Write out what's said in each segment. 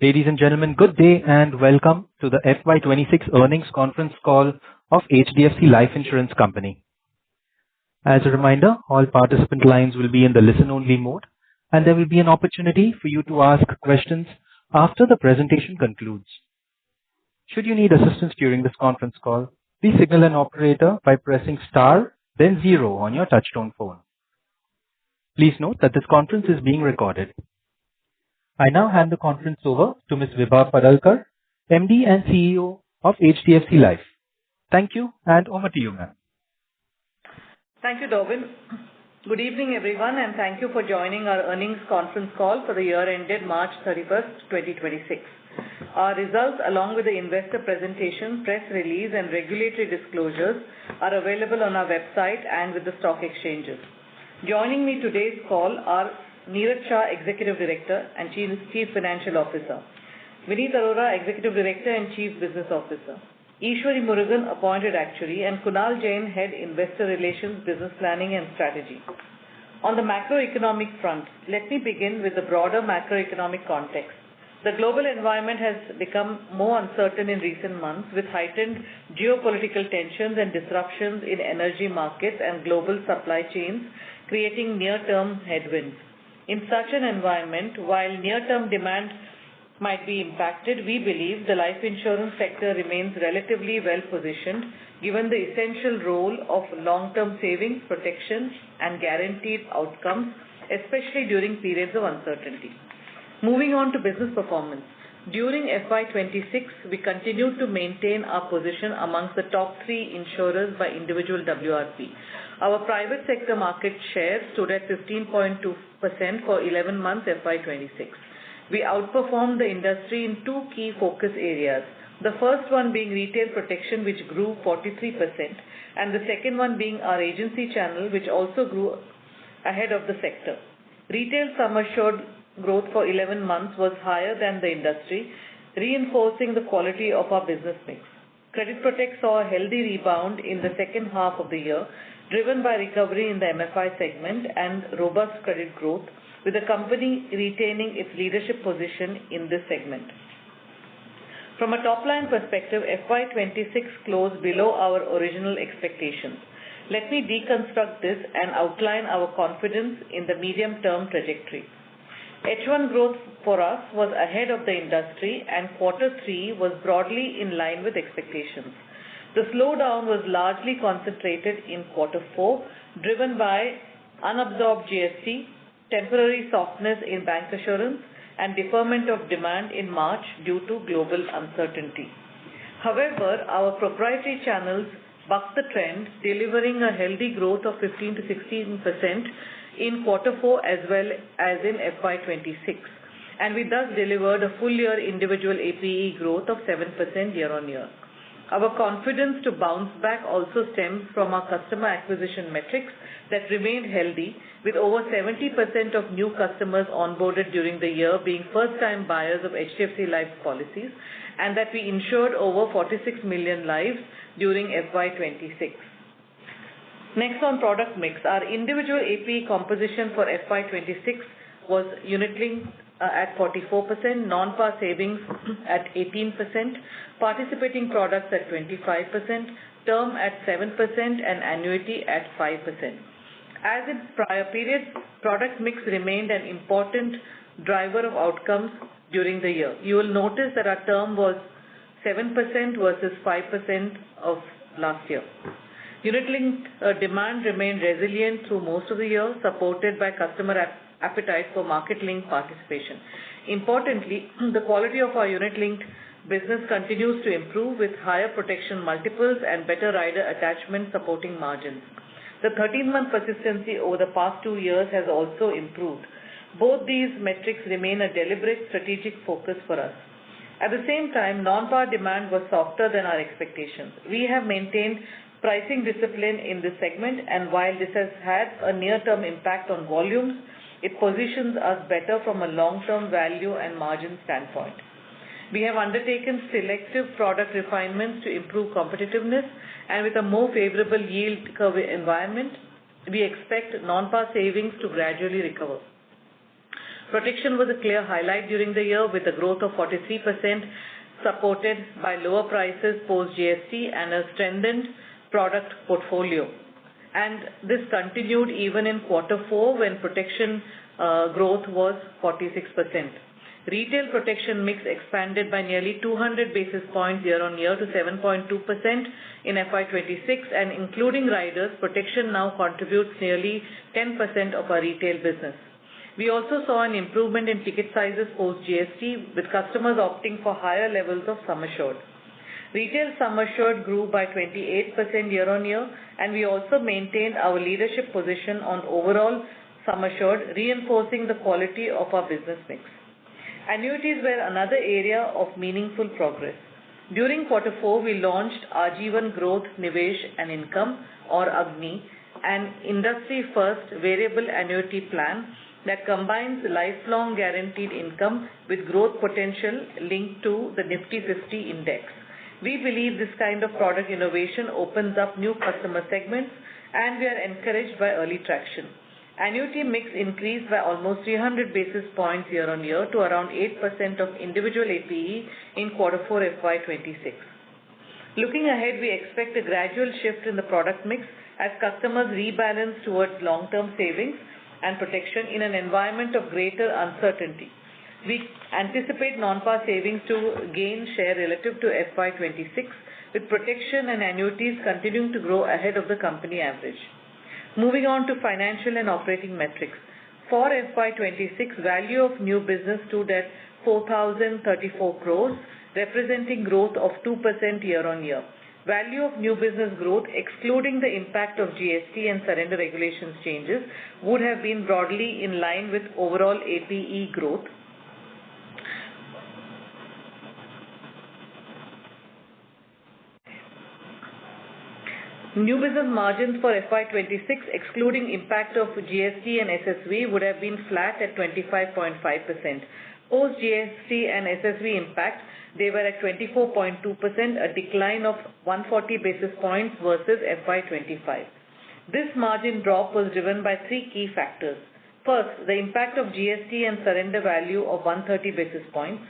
Ladies and gentlemen, good day and welcome to the FY26 earnings conference call of HDFC Life Insurance Company. As a reminder, all participant lines will be in the listen-only mode, and there will be an opportunity for you to ask questions after the presentation concludes. Should you need assistance during this conference call, please signal an operator by pressing star, then 0 on your touchtone phone. Please note that this conference is being recorded. I now hand the conference over to Ms. Vibha Padalkar, MD and CEO of HDFC Life. Thank you, and over to you, ma'am. Thank you, Dobin. Good evening, everyone, and thank you for joining our earnings conference call for the year ended March 31st, 2026. Our results, along with the investor presentation, press release, and regulatory disclosures, are available on our website and with the stock exchanges. Joining me today's call are Niraj Shah, Executive Director and Chief Financial Officer; Vineet Arora, Executive Director and Chief Business Officer; Ishwari Murugan, Appointed Actuary; and Kunal Jain, Head Investor Relations, Business Planning and Strategy. On the macroeconomic front, let me begin with the broader macroeconomic context. The global environment has become more uncertain in recent months, with heightened geopolitical tensions and disruptions in energy markets and global supply chains creating near-term headwinds. In such an environment, while near-term demand might be impacted, we believe the life insurance sector remains relatively well-positioned given the essential role of long-term savings, protection, and guaranteed outcomes, especially during periods of uncertainty. Moving on to business performance. During FY26, we continued to maintain our position amongst the top 3 insurers by individual WRP. Our private sector market share stood at 15.2% for 11 months FY26. We outperformed the industry in 2 key focus areas. The first one being retail protection, which grew 43%, and the second one being our agency channel, which also grew ahead of the sector. Retail sum assured growth for 11 months was higher than the industry, reinforcing the quality of our business mix. Credit Protect saw a healthy rebound in the second half of the year, driven by recovery in the MFI segment and robust credit growth, with the company retaining its leadership position in this segment. From a top-line perspective, FY26 closed below our original expectations. Let me deconstruct this and outline our confidence in the medium-term trajectory. H1 growth for us was ahead of the industry, and Q3 was broadly in line with expectations. The slowdown was largely concentrated in Q4, driven by unabsorbed GST, temporary softness in bancassurance, and deferment of demand in March due to global uncertainty. However, our proprietary channels bucked the trend, delivering a healthy growth of 15 to 16% in Q4 as well as in FY26, and we thus delivered a full-year individual APE growth of 7% year-on-year. Our confidence to bounce back also stems from our customer acquisition metrics that remained healthy, with over 70% of new customers onboarded during the year being first-time buyers of HDFC Life policies, and that we insured over 46 million lives during FY26. Next, on product mix, our individual APE composition for FY26 was unit-linked at 44%, non-par savings at 18%, participating products at 25%, term at 7%, and annuity at 5%. As in prior periods, product mix remained an important driver of outcomes during the year. You will notice that our term was 7% versus 5% of last year. Unit-linked demand remained resilient through most of the year, supported by customer appetite for market-linked participation. Importantly, the quality of our unit-linked business continues to improve, with higher protection multiples and better rider attachment supporting margins. The 13-month persistency over the past 2 years has also improved. Both these metrics remain a deliberate strategic focus for us. At the same time, non-par demand was softer than our expectations. We have maintained pricing discipline in this segment, and while this has had a near-term impact on volumes, it positions us better from a long-term value and margin standpoint. We have undertaken selective product refinements to improve competitiveness, and with a more favorable yield curve environment, we expect non-par savings to gradually recover. Protection was a clear highlight during the year with a growth of 43%, supported by lower prices post GST and a strengthened product portfolio. And this continued even in quarter 4 when protection growth was 46%. Retail protection mix expanded by nearly 200 basis points year-on-year to 7.2% in FY26, and including riders, protection now contributes nearly 10% of our retail business. We also saw an improvement in ticket sizes post GST, with customers opting for higher levels of sum assured. Retail sum assured grew by 28% year-on-year, and we also maintained our leadership position on overall sum assured, reinforcing the quality of our business mix. Annuities were another area of meaningful progress. During quarter 4, we launched Ajivan Growth, Nivesh and Income, or AGNI, an industry-first variable annuity plan that combines lifelong guaranteed income with growth potential linked to the Nifty 50 index. We believe this kind of product innovation opens up new customer segments, and we are encouraged by early traction. Annuity mix increased by almost 300 basis points year-on-year to around 8% of individual APE in quarter 4 FY26. Looking ahead, we expect a gradual shift in the product mix as customers rebalance towards long-term savings and protection in an environment of greater uncertainty. We anticipate non-par savings to gain share relative to FY26, with protection and annuities continuing to grow ahead of the company average. Moving on to financial and operating metrics. For FY26, value of new business stood at 4,034 crores, representing growth of 2% year-on-year. Value of new business growth, excluding the impact of GST and surrender regulations changes, would have been broadly in line with overall APE growth. New business margins for FY26, excluding impact of GST and SSV, would have been flat at 25.5%. Post GST and SSV impact, they were at 24.2%, a decline of 140 basis points versus FY25. This margin drop was driven by 3 key factors. First, the impact of GST and surrender value of 130 basis points.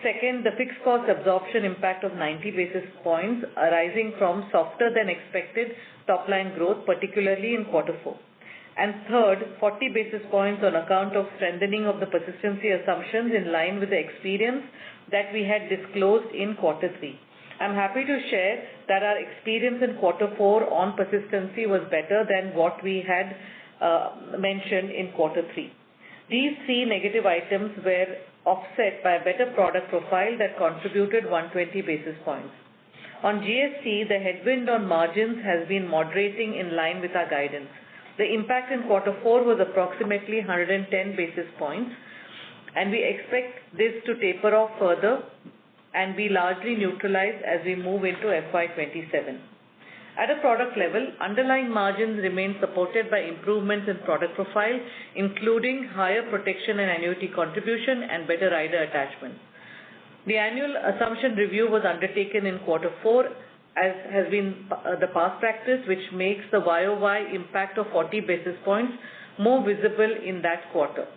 Second, the fixed cost absorption impact of 90 basis points arising from softer than expected top-line growth, particularly in quarter 4. And third, 40 basis points on account of strengthening of the persistency assumptions in line with the experience that we had disclosed in quarter 3. I'm happy to share that our experience in quarter 4 on persistency was better than what we had mentioned in quarter 3. These 3 negative items were offset by a better product profile that contributed 120 basis points. On GST, the headwind on margins has been moderating in line with our guidance. The impact in quarter 4 was approximately 110 basis points, and we expect this to taper off further and be largely neutralized as we move into FY27. At a product level, underlying margins remain supported by improvements in product profile, including higher protection and annuity contribution and better rider attachment. The annual assumption review was undertaken in quarter 4, as has been the past practice, which makes the YOY impact of 40 basis points more visible in that quarter.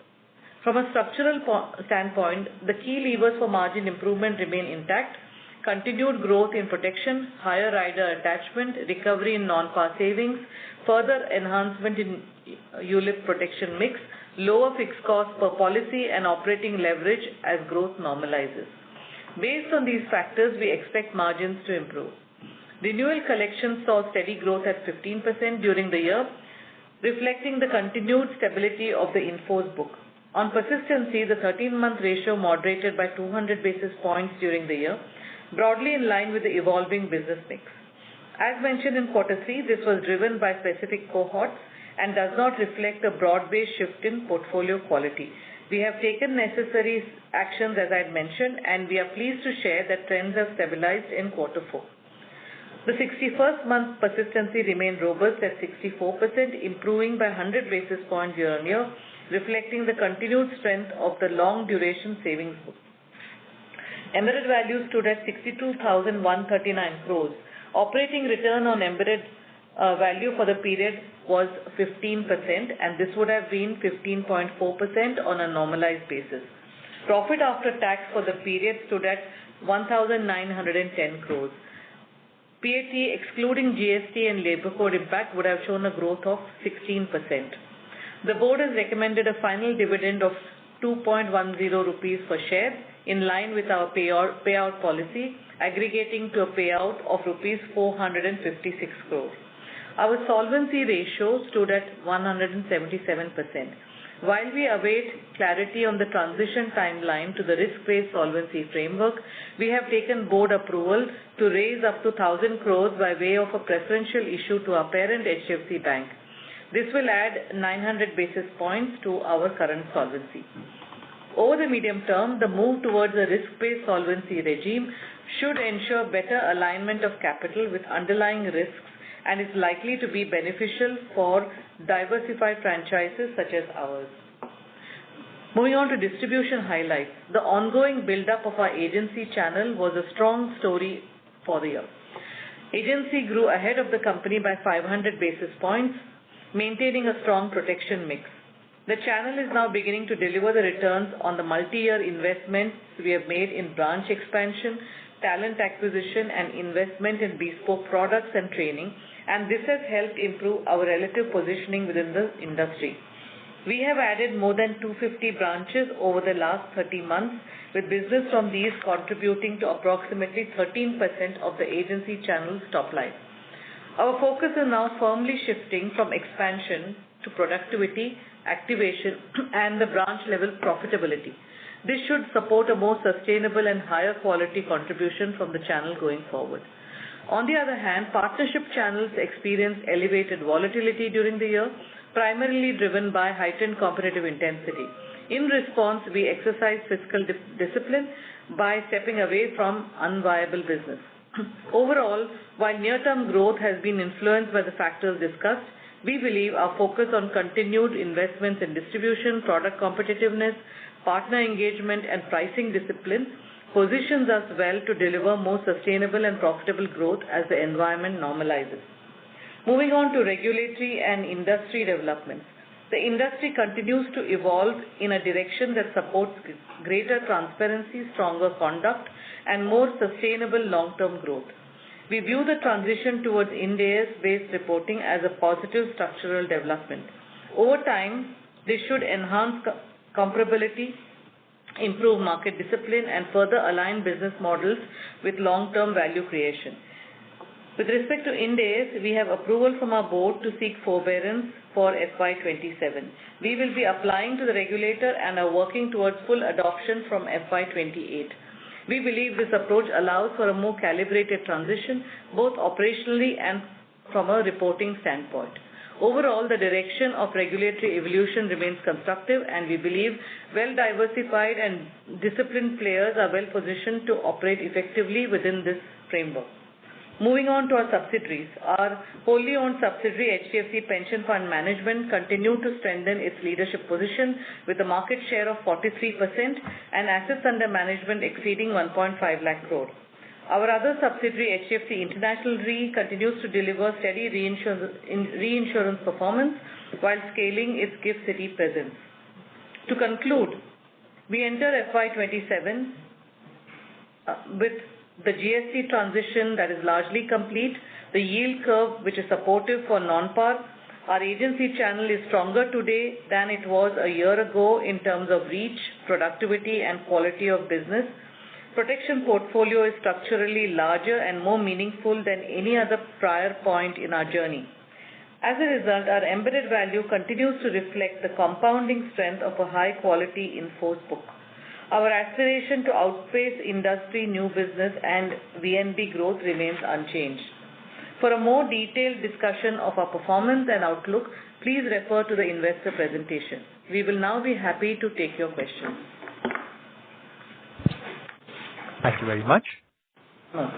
From a structural standpoint, the key levers for margin improvement remain intact. Continued growth in protection, higher rider attachment, recovery in non-par savings, further enhancement in ULIP protection mix, lower fixed cost per policy and operating leverage as growth normalizes. Based on these factors, we expect margins to improve. Renewal collections saw steady growth at 15% during the year, reflecting the continued stability of the in-force book. On persistency, the 13-month ratio moderated by 200 basis points during the year, broadly in line with the evolving business mix. As mentioned in quarter 3, this was driven by specific cohorts and does not reflect a broad-based shift in portfolio quality. We have taken necessary actions, as I had mentioned, and we are pleased to share that trends have stabilized in quarter 4. The 61st month persistency remained robust at 64%, improving by 100 basis points year-on-year, reflecting the continued strength of the long-duration savings book. Embedded value stood at 62,139 crores. Operating return on embedded value for the period was 15%, and this would have been 15.4% on a normalized basis. Profit after tax for the period stood at 1,910 crores. PAT excluding GST and labour code impact would have shown a growth of 16%. The board has recommended a final dividend of 2.10 rupees per share in line with our payout policy, aggregating to a payout of rupees 456 crores. Our solvency ratio stood at 177%. While we await clarity on the transition timeline to the risk-based solvency framework, we have taken board approval to raise up to 1,000 crores by way of a preferential issue to our parent HDFC Bank. This will add 900 basis points to our current solvency. Over the medium term, the move towards a risk-based solvency regime should ensure better alignment of capital with underlying risks and is likely to be beneficial for diversified franchises such as ours. Moving on to distribution highlights, the ongoing build-up of our agency channel was a strong story for the year. Agency grew ahead of the company by 500 basis points, maintaining a strong protection mix. The channel is now beginning to deliver the returns on the multi-year investments we have made in branch expansion, talent acquisition, and investment in bespoke products and training, and this has helped improve our relative positioning within the industry. We have added more than 250 branches over the last 30 months, with business from these contributing to approximately 13% of the agency channel's top line. Our focus is now firmly shifting from expansion to productivity, activation, and the branch level profitability. This should support a more sustainable and higher quality contribution from the channel going forward. On the other hand, partnership channels experienced elevated volatility during the year, primarily driven by heightened competitive intensity. In response, we exercised fiscal discipline by stepping away from unviable business. Overall, while near-term growth has been influenced by the factors discussed, we believe our focus on continued investments in distribution, product competitiveness, partner engagement, and pricing discipline positions us well to deliver more sustainable and profitable growth as the environment normalizes. Moving on to regulatory and industry developments. The industry continues to evolve in a direction that supports greater transparency, stronger conduct, and more sustainable long-term growth. We view the transition towards Ind AS-based reporting as a positive structural development. Over time, this should enhance comparability, improve market discipline, and further align business models with long-term value creation. With respect to Ind AS, we have approval from our board to seek forbearance for FY27. We will be applying to the regulator and are working towards full adoption from FY28. We believe this approach allows for a more calibrated transition, both operationally and from a reporting standpoint. Overall, the direction of regulatory evolution remains constructive, and we believe well-diversified and disciplined players are well positioned to operate effectively within this framework. Moving on to our subsidiaries. Our wholly owned subsidiary HDFC Pension Fund Management continued to strengthen its leadership position with a market share of 43% and assets under management exceeding 1.5 lakh crore. Our other subsidiary HDFC International Re continues to deliver steady reinsurance performance while scaling its GIFT City presence. To conclude, we enter FY27 with the GST transition that is largely complete, the yield curve which is supportive for non-par. Our agency channel is stronger today than it was a year ago in terms of reach, productivity, and quality of business. Protection portfolio is structurally larger and more meaningful than any other prior point in our journey. As a result, our embedded value continues to reflect the compounding strength of a high-quality in-force book. Our aspiration to outpace industry new business and VNB growth remains unchanged. For a more detailed discussion of our performance and outlook, please refer to the investor presentation. We will now be happy to take your questions. Thank you very much.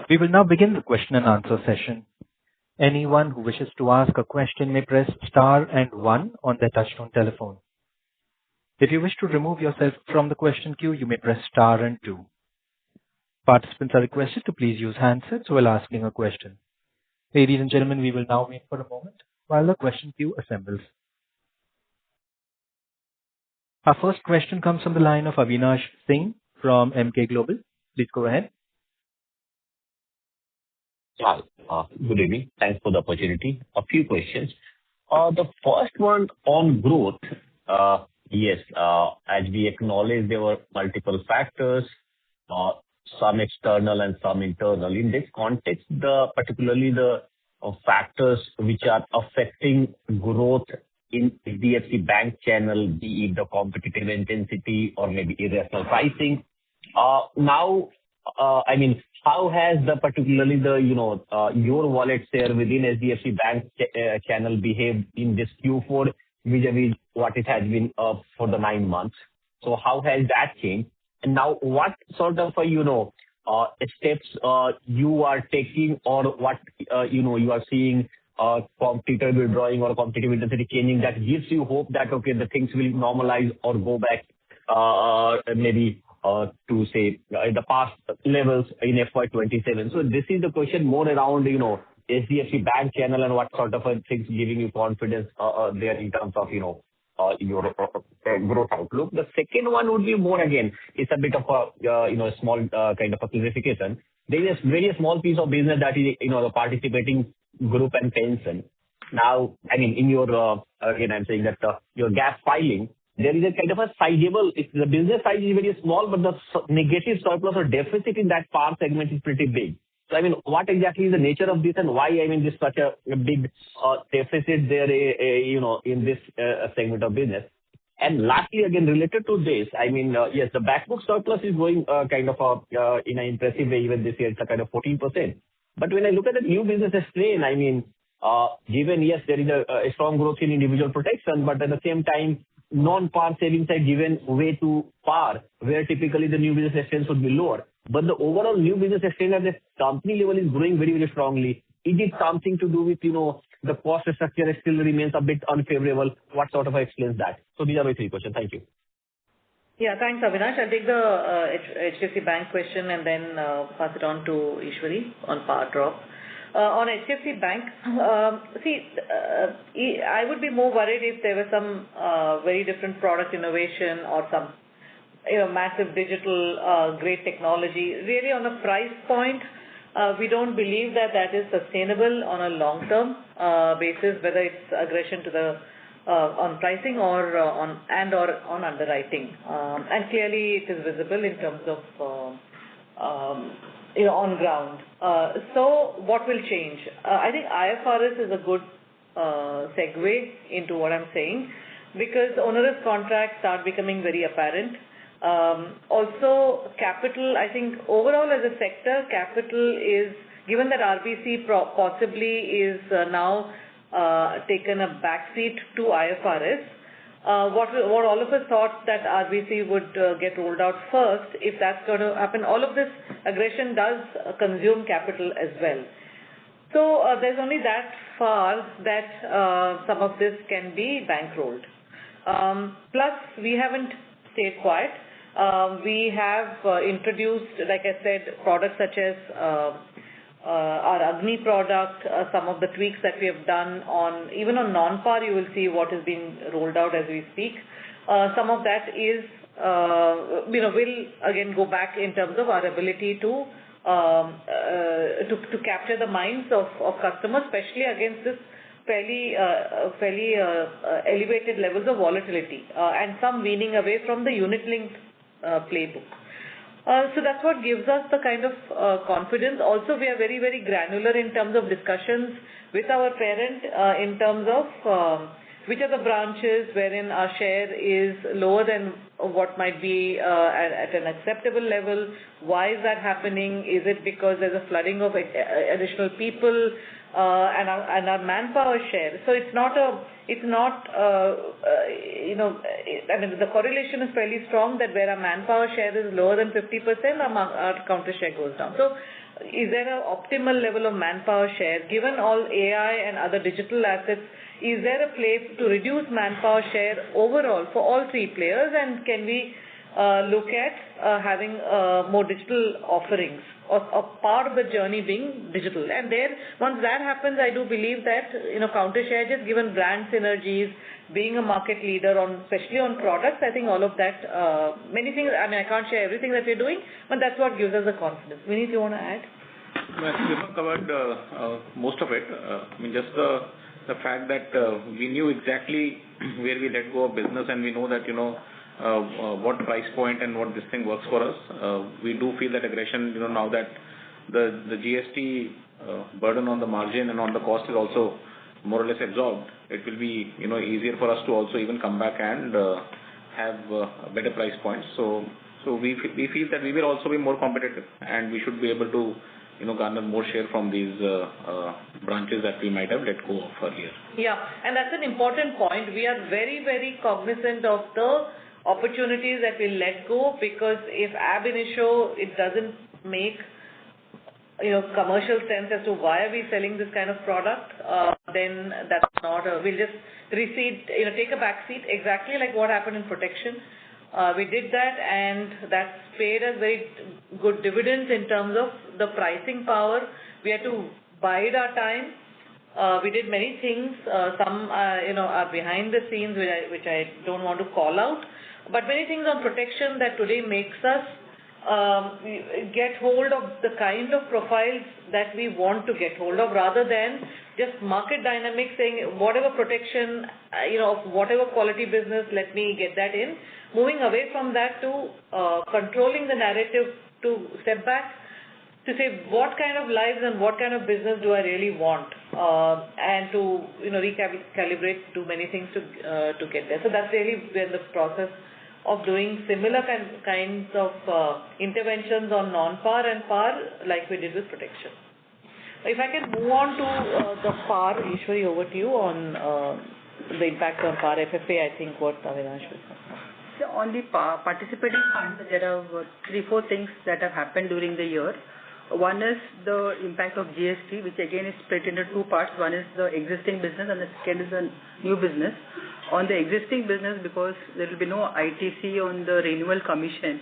We will now begin the question and answer session. Anyone who wishes to ask a question may press star and 1 on their touchtone telephone. If you wish to remove yourself from the question queue, you may press star and 2. Participants are requested to please use handsets while asking a question. Ladies and gentlemen, we will now wait for a moment while the question queue assembles. Our first question comes from the line of Avinash Singh from Emkay Global. Please go ahead. Hi. Good evening. Thanks for the opportunity. A few questions. The first one on growth. Yes, as we acknowledge, there were multiple factors, some external and some internal. In this context, particularly the factors which are affecting growth in HDFC Bank channel, be it the competitive intensity or maybe irrational pricing. Now, how has particularly your wallet share within HDFC Bank channel behaved in this Q4 vis-a-vis what it has been for the 9 months? So how has that changed? And now what sort of steps you are taking, or what you are seeing competitor withdrawing or competitive intensity changing that gives you hope that okay, the things will normalize or go back maybe to say the past levels in FY27. So this is the question more around HDFC Bank channel and what sort of things giving you confidence there in terms of your growth outlook. The second one would be more, again, it's a bit of a small kind of a clarification. There is a very small piece of business that is the participating group and pension. Now, in your again, I'm saying that your gap filing, there is a kind of a sizable. The business size is very small, but the negative surplus or deficit in that par segment is pretty big. So, what exactly is the nature of this, and why, this such a big deficit there, in this segment of business? And lastly, again, related to this, yes, the back book surplus is going kind of in an impressive way. Even this year, it's a kind of 14%. But when I look at the new business strain, given, yes, there is a strong growth in individual protection, but at the same time, non-par savings are given way to par, where typically the new business strain should be lower. But the overall new business strain at the company level is growing very, very strongly. Is it something to do with, the cost structure still remains a bit unfavorable? What sort of explains that? So these are my 3 questions. Thank you. Yeah, thanks, Avinash. I'll take the HDFC Bank question and then pass it on to Ishwari on par drop. On HDFC Bank, I would be more worried if there was some very different product innovation or some massive digital great technology. Really, on a price point, we don't believe that is sustainable on a long-term basis, whether it's aggression to the on pricing or on underwriting. And clearly, it is visible in terms of on ground. So what will change? I think IFRS is a good segue into what I'm saying, because onerous contracts start becoming very apparent. Also, capital, I think overall as a sector, capital is, given that RBC possibly is now taken a backseat to IFRS, what all of us thought that RBC would get rolled out first, if that's going to happen, all of this aggression does consume capital as well. So there's only that far that some of this can be bankrolled. Plus, we haven't stayed quiet. We have introduced, like I said, products such as our Agni product, some of the tweaks that we have done even on non-par, you will see what is being rolled out as we speak. Some of that is, will again go back in terms of our ability to capture the minds of customers, especially against this fairly elevated levels of volatility, and some weaning away from the unit-linked playbook. So that's what gives us the kind of confidence. Also, we are very, very granular in terms of discussions with our parent in terms of which are the branches wherein our share is lower than what might be at an acceptable level. Why is that happening? Is it because there's a flooding of additional people and our manpower share? So it's not the correlation is fairly strong that where our manpower share is lower than 50%, our counter share goes down. So is there an optimal level of manpower share? Given all AI and other digital assets, is there a place to reduce manpower share overall for all 3 players? And can we look at having more digital offerings or part of the journey being digital. And there, once that happens, I do believe that, counter share, just given brand synergies, being a market leader especially on products, I think all of that, many things, I can't share everything that we're doing, but that's what gives us the confidence. Vineet, you want to add? Well, you covered most of it. Just the fact that we knew exactly where we let go of business, and we know that, what price point and what this thing works for us. We do feel that aggression, now that the GST burden on the margin and on the cost is also more or less absorbed, it will be, easier for us to also even come back and have better price points. So we feel that we will also be more competitive, and we should be able to garner more share from these branches that we might have let go of earlier. Yeah, and that's an important point. We are very, very cognizant of the opportunities that we let go, because if ab initio it doesn't make commercial sense as to why are we selling this kind of product, then that's not we'll just recede, take a back seat, exactly like what happened in protection. We did that, and that's paid us very good dividends in terms of the pricing power. We had to bide our time. We did many things. Some, are behind the scenes, which I don't want to call out. But many things on protection that today makes us get hold of the kind of profiles that we want to get hold of, rather than just market dynamics saying whatever protection, whatever quality business, let me get that in. Moving away from that to controlling the narrative, to step back, to say what kind of lives and what kind of business do I really want, and to recalibrate, do many things to get there. So that's really been the process of doing similar kinds of interventions on non-par and par, like we did with protection. If I can move on to the par, Ishwari, over to you on the impact on par FFA, I think what Avinash was saying. So on the participating fund, there are 3-4 things that have happened during the year. One is the impact of GST, which again is split into 2 parts. One is the existing business, and the second is the new business. On the existing business, because there will be no ITC on the renewal commission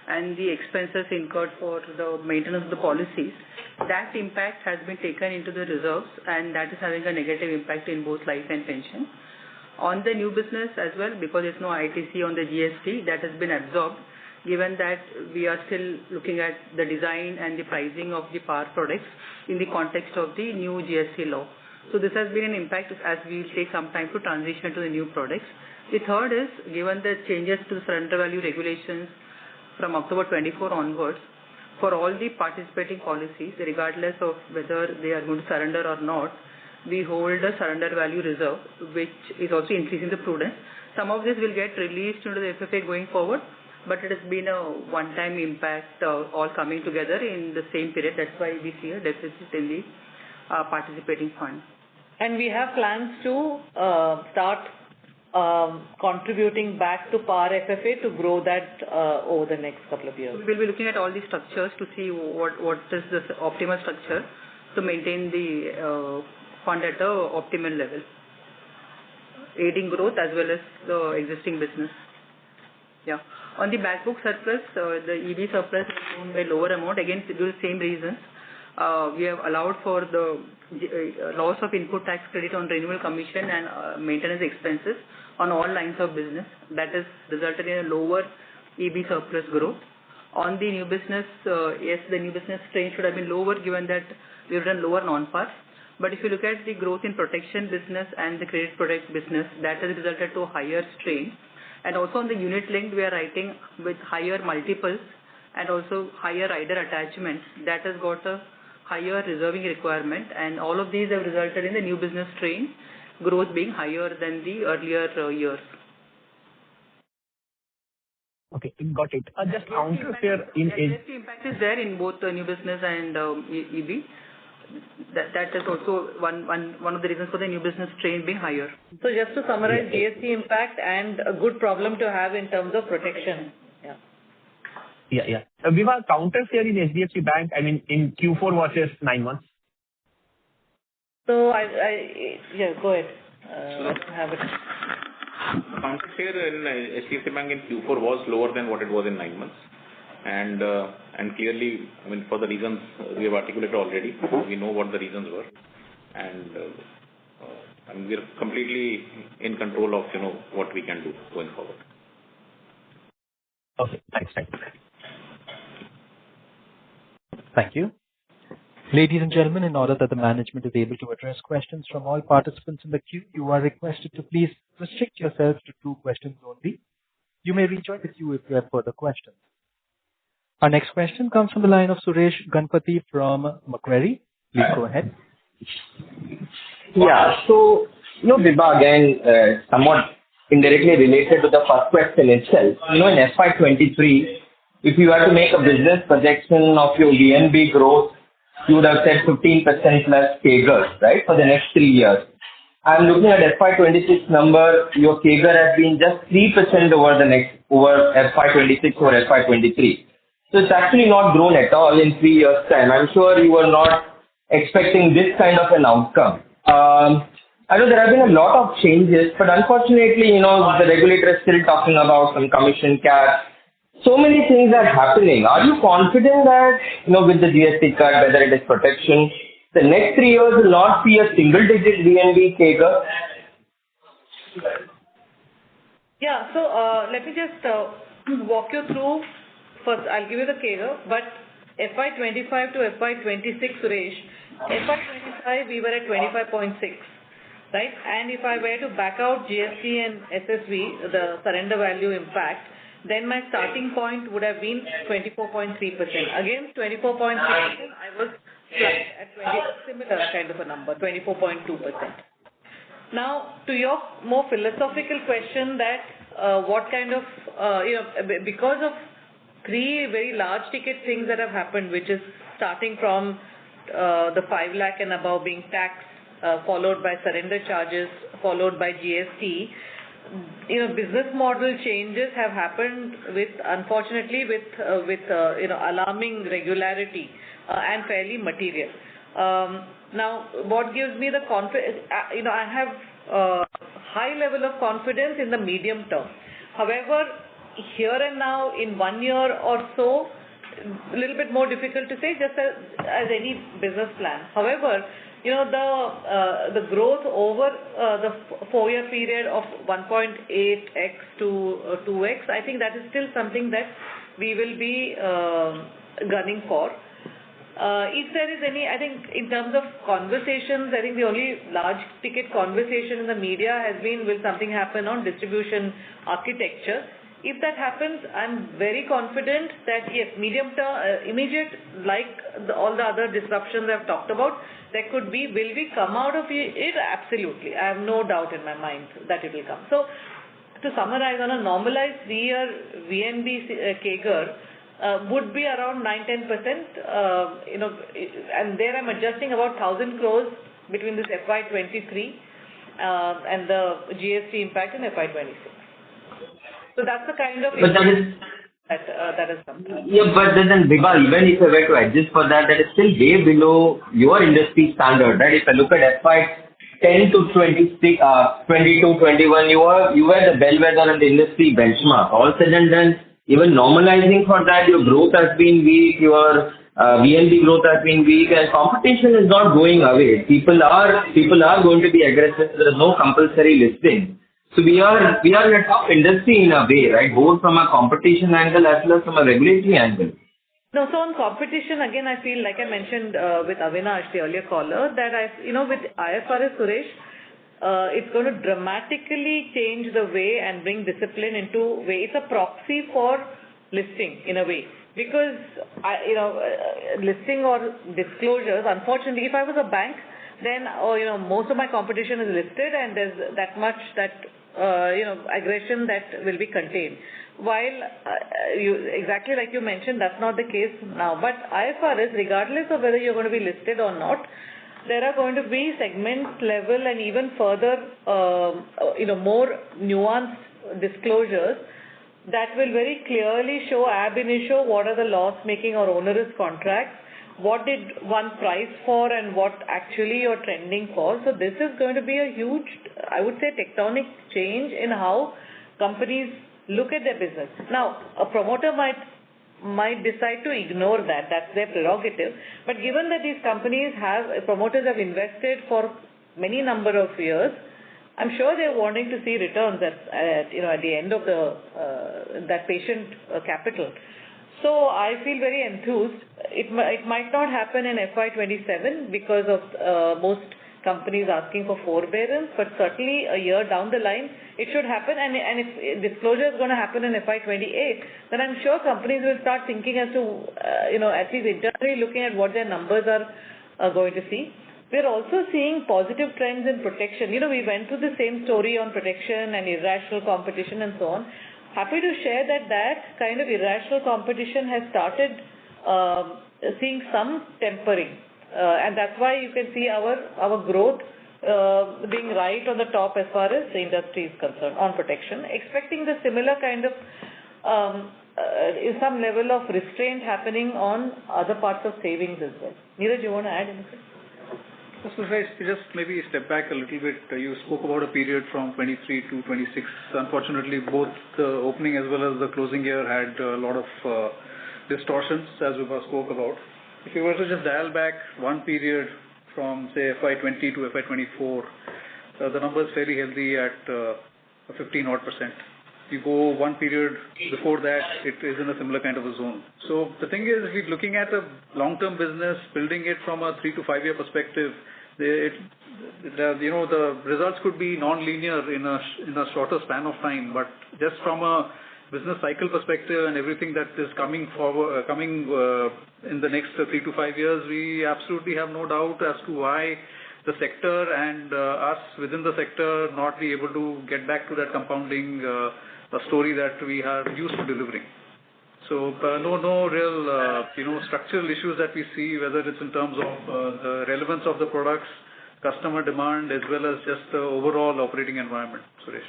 and the expenses incurred for the maintenance of the policies, that impact has been taken into the reserves, and that is having a negative impact in both life and pension. On the new business as well, because there is no ITC on the GST, that has been absorbed, given that we are still looking at the design and the pricing of the par products in the context of the new GST law. So this has been an impact, as we will take some time to transition to the new products. The third is, given the changes to the surrender value regulations from October 24 onwards, for all the participating policies, regardless of whether they are going to surrender or not, we hold a surrender value reserve, which is also increasing the prudence. Some of this will get released into the FFA going forward, but it has been a one-time impact, all coming together in the same period. That's why we see a deficit in the participating fund. And we have plans to start contributing back to par FFA to grow that over the next couple of years. We will be looking at all the structures to see what is the optimal structure to maintain the fund at the optimal level, aiding growth as well as the existing business. Yeah. On the back book surplus, the EB surplus is shown by lower amount, again due to the same reasons. We have allowed for the loss of input tax credit on renewal commission and maintenance expenses on all lines of business. That has resulted in a lower EB surplus growth. On the new business, yes, the new business strain should have been lower, given that we have done lower non-par. But if you look at the growth in protection business and the credit product business, that has resulted to a higher strain. And also on the unit linked, we are writing with higher multiples and also higher rider attachments. That has got a higher reserving requirement, and all of these have resulted in the new business strain growth being higher than the earlier years. Okay, got it. Just counter share in GST impact is there in both the new business and EB. That is also one of the reasons for the new business strain being higher. So just to summarize, GST impact and a good problem to have in terms of protection. Yeah. We have counter share in HDFC Bank, in Q4 versus 9 months. So, go ahead. I don't have it. Market share in HDFC Bank in Q4 was lower than what it was in 9 months. And clearly, I mean, for the reasons we have articulated already, we know what the reasons were. And we are completely in control of, what we can do going forward. Okay, thanks. Thank you. Ladies and gentlemen, in order that the management is able to address questions from all participants in the queue, you are requested to please restrict yourselves to 2 questions only. You may rejoin the queue if you have further questions. Our next question comes from the line of Suresh Ganapathy from Macquarie. Please go ahead. Yeah. So, Vibha, again, somewhat indirectly related to the first question itself. In FY23, if you were to make a business projection of your VNB growth, you would have said 15% plus CAGR, right, for the next 3 years. I'm looking at FY26 number, your CAGR has been just 3% over FY26 or FY23. So it's actually not grown at all in 3 years' time. I'm sure you were not expecting this kind of an outcome. I know there have been a lot of changes, but unfortunately, the regulator is still talking about some commission cap. So many things are happening. Are you confident that, with the GST cut, whether it is protection, the next 3 years will not see a single-digit VNB CAGR? Yeah, so let me just walk you through. First, I'll give you the CAGR, but FY25 to FY26, Suresh, FY25 we were at 25.6, right? And if I were to back out GST and SSV, the surrender value impact, then my starting point would have been 24.3%. Against 24.3%, I was flat at similar kind of a number, 24.2%. Now, to your more philosophical question that what kind of, because of 3 very large ticket things that have happened, which is starting from the 5 lakh and above being taxed, followed by surrender charges, followed by GST, business model changes have happened unfortunately with alarming regularity and fairly material. Now, what gives me the confidence? I have high level of confidence in the medium term. However, here and now, in 1 year or so, a little bit more difficult to say, just as any business plan. However, the growth over the 4-year period of 1.8x to 2x, I think that is still something that we will be gunning for. If there is any, I think in terms of conversations, I think the only large ticket conversation in the media has been, will something happen on distribution architecture? If that happens, I'm very confident that yes, medium term, immediate, like all the other disruptions I've talked about, there could be, will we come out of it? Absolutely. I have no doubt in my mind that it will come. So, to summarize, on a normalized 3-year VNB CAGR would be around 9-10%, and there I'm adjusting about 1,000 crores between this FY23 and the GST impact in FY26. So that's the kind of that is something. Yeah, but then Vibha, even if I were to adjust for that, that is still way below your industry standard, right? If I look at FY10 to 22, 21, you were the bellwether and the industry benchmark. All said and done, even normalizing for that, your growth has been weak, your VNB growth has been weak, and competition is not going away. People are going to be aggressive. There is no compulsory listing. So we are in a tough industry in a way, right? Both from a competition angle as well as from a regulatory angle. No, so on competition, again, I feel like I mentioned with Avinash, the earlier caller, that with IFRS, Suresh, it's going to dramatically change the way and bring discipline into way. It's a proxy for listing in a way. Because, listing or disclosures, unfortunately, if I was a bank, then, most of my competition is listed and there's that much aggression that will be contained. While, exactly like you mentioned, that's not the case now. But IFRS, regardless of whether you're going to be listed or not, there are going to be segment level and even further, more nuanced disclosures that will very clearly show ab initio what are the loss-making or onerous contracts, what did one price for and what actually you're trending for. So this is going to be a huge, I would say, tectonic change in how companies look at their business. Now, a promoter might decide to ignore that. That's their prerogative. But given that these promoters have invested for many number of years, I'm sure they're wanting to see returns at the end of that patient capital. So I feel very enthused. It might not happen in FY27 because of most companies asking for forbearance, but certainly a year down the line, it should happen. And if disclosure is going to happen in FY28, then I'm sure companies will start thinking as to, at least internally looking at what their numbers are going to see. We're also seeing positive trends in protection. We went through the same story on protection and irrational competition and so on. Happy to share that kind of irrational competition has started seeing some tempering. And that's why you can see our growth being right on the top as far as the industry is concerned on protection. Expecting the similar kind of some level of restraint happening on other parts of savings as well. Neeraj, you want to add anything? So just maybe step back a little bit. You spoke about a period from 23 to 26. Unfortunately, both the opening as well as the closing year had a lot of distortions, as we spoke about. If you were to just dial back one period from, say, FY20 to FY24, the number is fairly healthy at 15-odd%. You go one period before that, it is in a similar kind of a zone. So the thing is, we're looking at a long-term business, building it from a 3 to 5 year perspective. The results could be non-linear in a shorter span of time, but just from a business cycle perspective and everything that is coming in the next 3 to 5 years, we absolutely have no doubt as to why the sector and us within the sector not be able to get back to that compounding story that we are used to delivering. So no real structural issues that we see, whether it's in terms of the relevance of the products, customer demand, as well as just the overall operating environment. Suresh.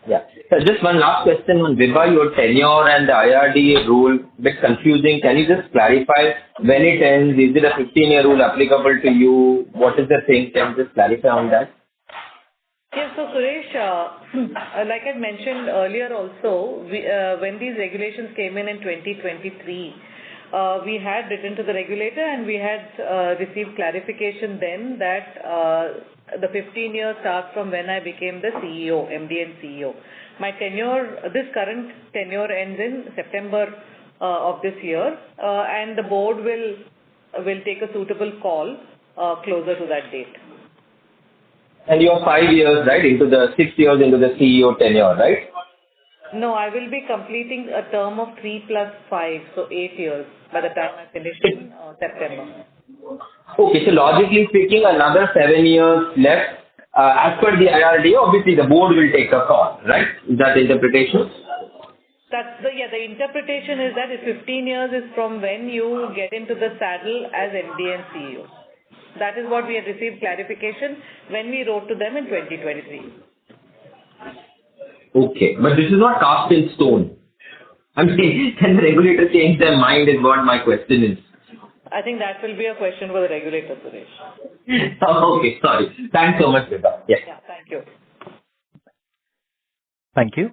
Yeah. So just one last question on Vibha, your tenure and the IRDA rule, a bit confusing. Can you just clarify when it ends? Is it a 15-year rule applicable to you? What is the thing? Can you just clarify on that? Yes, so Suresh, like I mentioned earlier also, when these regulations came in 2023, we had written to the regulator and we had received clarification then that the 15 years starts from when I became the CEO, MD and CEO. My tenure, this current tenure ends in September of this year, and the board will take a suitable call closer to that date. And you're 5 years, right, 6 years into the CEO tenure, right? No, I will be completing a term of 3 plus 5, so 8 years by the time I finish in September. Okay, so logically speaking, another 7 years left. As per the IRDA, obviously the board will take a call, right? Is that the interpretation? The interpretation is that 15 years is from when you get into the saddle as MD and CEO. That is what we had received clarification when we wrote to them in 2023. Okay, but this is not cast in stone. I'm saying, can the regulator change their mind is what my question is. I think that will be a question for the regulator, Suresh. Okay, sorry. Thanks so much, Vibha. Yeah, thank you. Thank you.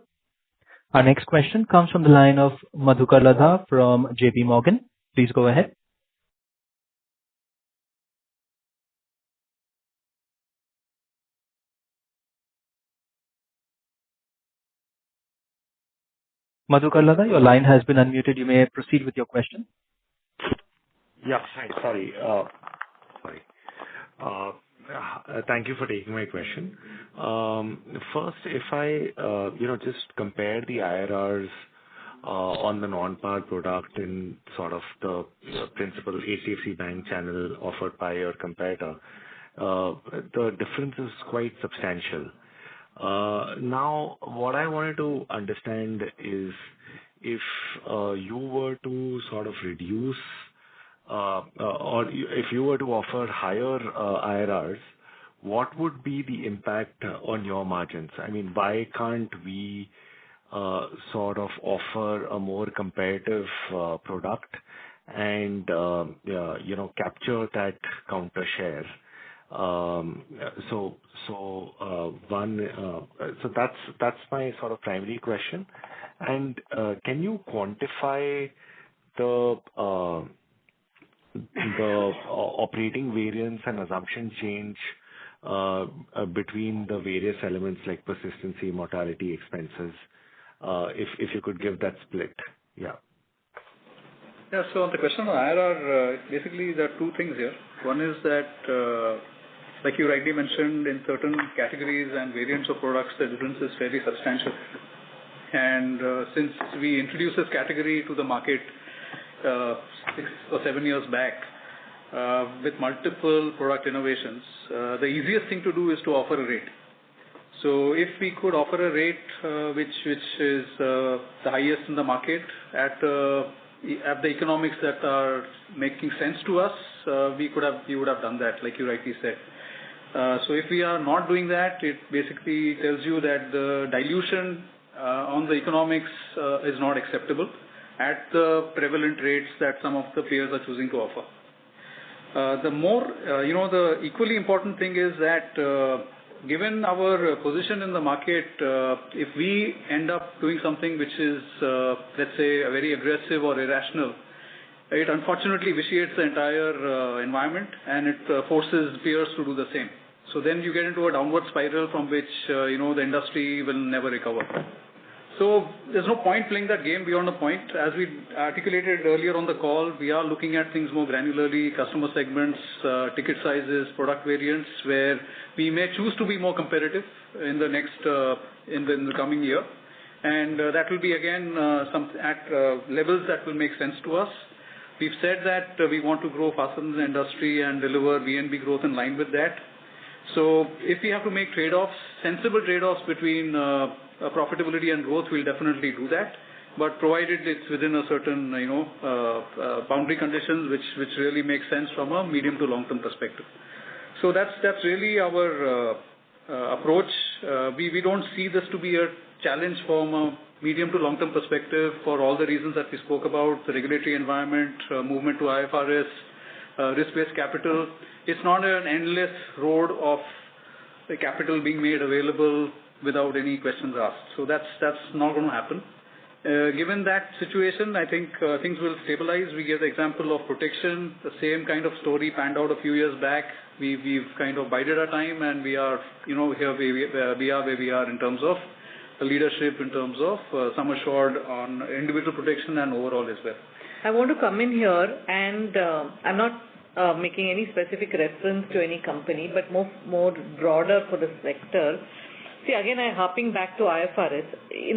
Our next question comes from the line of Madhukar Ladha from JP Morgan. Please go ahead. Madhukar Ladha, your line has been unmuted. You may proceed with your question. Yeah. Hi. Sorry. Thank you for taking my question. First, if I just compare the IRRs on the non-par product in sort of the principal HDFC Bank channel offered by your competitor, the difference is quite substantial. Now, what I wanted to understand is if you were to sort of reduce or if you were to offer higher IRRs, what would be the impact on your margins? I mean, why can't we sort of offer a more competitive product and capture that counter share. So that's my sort of primary question. And can you quantify the operating variance and assumption change between the various elements like persistency, mortality, expenses? If you could give that split. Yeah. Yeah. So on the question of IRR, basically there are two things here. One is that, like you rightly mentioned, in certain categories and variants of products, the difference is fairly substantial. And since we introduced this category to the market 6 or 7 years back with multiple product innovations, the easiest thing to do is to offer a rate. So if we could offer a rate which is the highest in the market at the economics that are making sense to us, we would have done that, like you rightly said. So if we are not doing that, it basically tells you that the dilution on the economics is not acceptable at the prevalent rates that some of the peers are choosing to offer. The equally important thing is that given our position in the market, if we end up doing something which is, let's say, very aggressive or irrational, it unfortunately vitiates the entire environment and it forces peers to do the same. So then you get into a downward spiral from which, the industry will never recover. So there's no point playing that game beyond a point. As we articulated earlier on the call, we are looking at things more granularly, customer segments, ticket sizes, product variants, where we may choose to be more competitive in the next, in the coming year. And that will be again at levels that will make sense to us. We've said that we want to grow faster than the industry and deliver VNB growth in line with that. So if we have to make trade-offs, sensible trade-offs between profitability and growth, we'll definitely do that. But provided it's within a certain, boundary conditions which really make sense from a medium to long-term perspective. So that's really our approach. We don't see this to be a challenge from a medium to long-term perspective for all the reasons that we spoke about: the regulatory environment, movement to IFRS, risk-based capital. It's not an endless road of the capital being made available without any questions asked. So that's not going to happen. Given that situation, I think things will stabilize. We gave the example of protection. The same kind of story panned out a few years back. We've kind of bided our time, and we are, here we are where we are in terms of the leadership, in terms of sum assured on individual protection and overall as well. I want to come in here, and I'm not making any specific reference to any company, but more broader for the sector. See, again, I'm harping back to IFRS.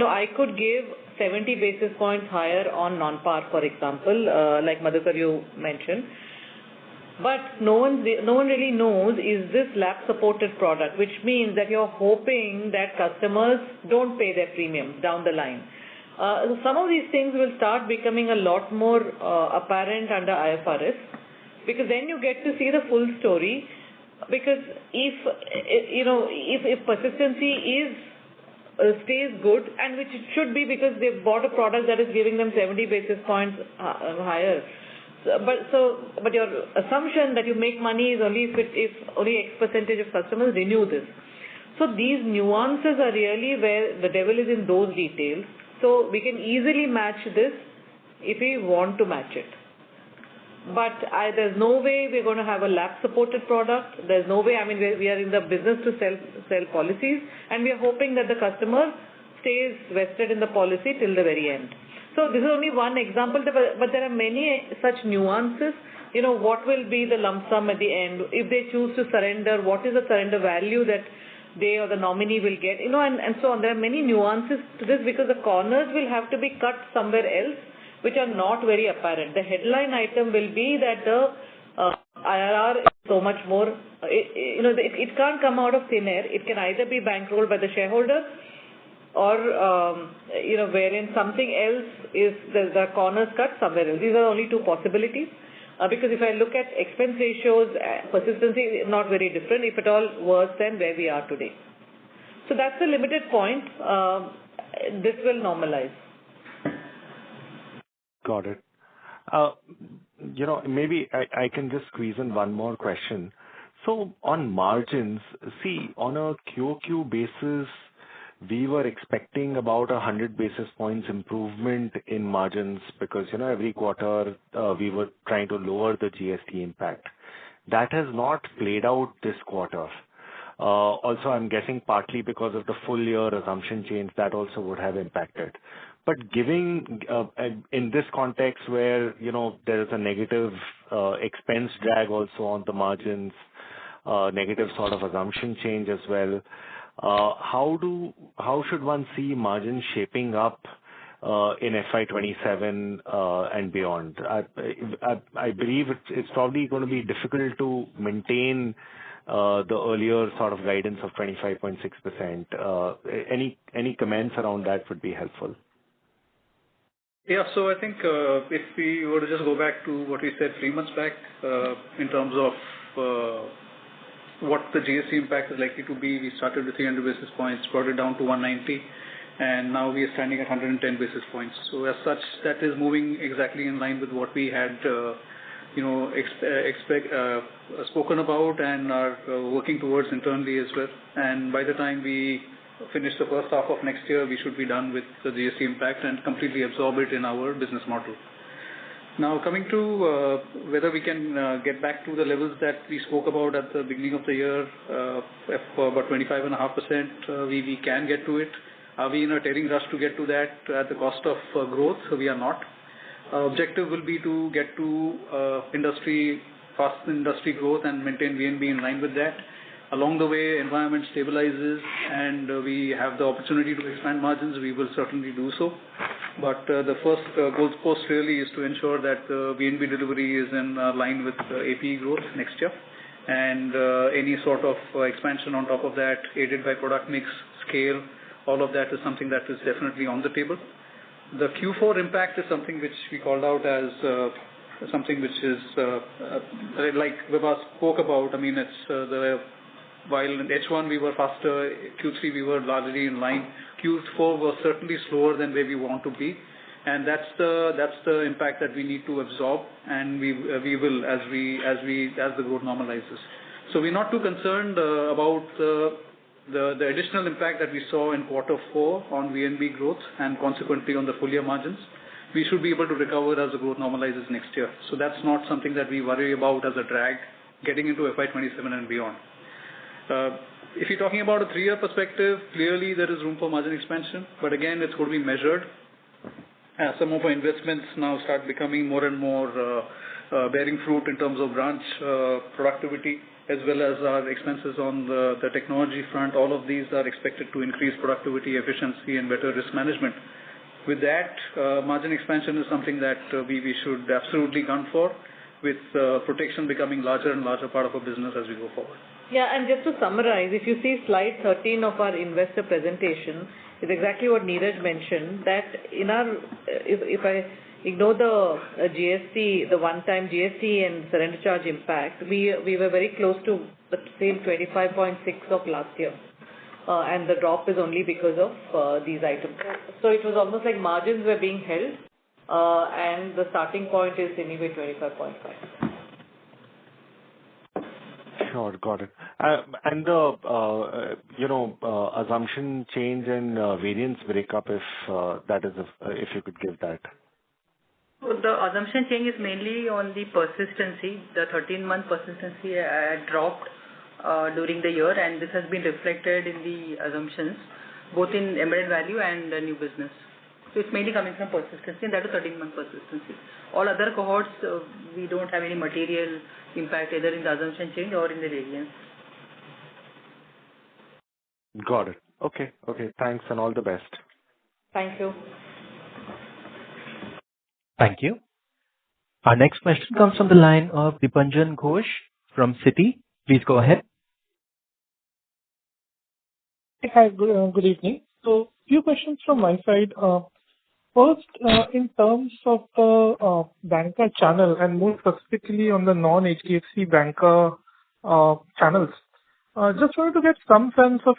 I could give 70 basis points higher on non-par, for example, like Madhukar you mentioned. But no one really knows, is this lapse-supported product, which means that you're hoping that customers don't pay their premiums down the line. Some of these things will start becoming a lot more apparent under IFRS, because then you get to see the full story. Because if persistency stays good, and which it should be, because they've bought a product that is giving them 70 basis points higher. But your assumption that you make money is only if only X percentage of customers renew this. So these nuances are really where the devil is in those details. So we can easily match this if we want to match it. But there's no way we're going to have a lapse-supported product. There's no way. I mean, we are in the business to sell policies, and we are hoping that the customer stays vested in the policy till the very end. So this is only one example, but there are many such nuances. What will be the lump sum at the end? If they choose to surrender, what is the surrender value that they or the nominee will get? And so on. There are many nuances to this, because the corners will have to be cut somewhere else, which are not very apparent. The headline item will be that the IRR is so much more, it can't come out of thin air. It can either be bankrolled by the shareholder, or, wherein something else is, the corners cut somewhere else. These are only two possibilities. Because if I look at expense ratios, persistency is not very different, if at all worse than where we are today. So that's the limited point. this will normalize. Got it. Maybe I can just squeeze in one more question. So on margins, see, on a QOQ basis, we were expecting about 100 basis points improvement in margins because, every quarter, we were trying to lower the GST impact. That has not played out this quarter. Also, I'm guessing partly because of the full year assumption change, that also would have impacted. But giving in this context where, there is a negative expense drag also on the margins, negative sort of assumption change as well, how should one see margins shaping up in FY27 and beyond? I believe it's probably going to be difficult to maintain the earlier sort of guidance of 25.6%. Any comments around that would be helpful. Yeah. So I think if we were to just go back to what we said 3 months back in terms of what the GST impact is likely to be, we started with 300 basis points, brought it down to 190, and now we are standing at 110 basis points. So as such, that is moving exactly in line with what we had spoken about and are working towards internally as well. And by the time we finish the first half of next year, we should be done with the GST impact and completely absorb it in our business model. Now, coming to whether we can get back to the levels that we spoke about at the beginning of the year, for about 25.5%, we can get to it. Are we in a tearing rush to get to that at the cost of growth? So we are not. Our objective will be to get to fast industry growth and maintain VNB in line with that. Along the way, environment stabilizes and we have the opportunity to expand margins, we will certainly do so. But the first goal post really is to ensure that VNB delivery is in line with APE growth next year. And any sort of expansion on top of that, aided by product mix, scale, all of that is something that is definitely on the table. The Q4 impact is something which we called out as something which is like Vibha spoke about. I mean, it's while in H1 we were faster, Q3 we were largely in line. Q4 was certainly slower than where we want to be, and that's the impact that we need to absorb, and we will as the growth normalizes. So we're not too concerned about the additional impact that we saw in Q4 on VNB growth and consequently on the full year margins. We should be able to recover as the growth normalizes next year. So that's not something that we worry about as a drag getting into FY27 and beyond. If you're talking about a 3-year perspective, clearly there is room for margin expansion, but again, it's going to be measured. As some of our investments now start becoming more and more bearing fruit in terms of branch productivity, as well as our expenses on the technology front, all of these are expected to increase productivity, efficiency, and better risk management. With that, margin expansion is something that we should absolutely gun for, with protection becoming larger and larger part of our business as we go forward. Yeah, and just to summarize, if you see slide 13 of our investor presentation, is exactly what Neeraj mentioned, that in our, if I ignore the GST, the one-time GST and surrender charge impact, we were very close to the same 25.6 of last year. And the drop is only because of these items. So it was almost like margins were being held, and the starting point is anyway 25.5. Sure, got it. And the assumption change and variance breakup, if you could give that. The assumption change is mainly on the persistency. The 13-month persistency dropped during the year, and this has been reflected in the assumptions, both in embedded value and new business. So it's mainly coming from persistency, and that is 13-month persistency. All other cohorts, we don't have any material impact either in the assumption change or in the variance. Got it. Okay. Thanks and all the best. Thank you. Thank you. Our next question comes from the line of Dipanjan Ghosh from Citi. Please go ahead. Hi, good evening. So, few questions from my side. First, in terms of the banker channel and more specifically on the non-HDFC banker channels, Just wanted to get some sense of,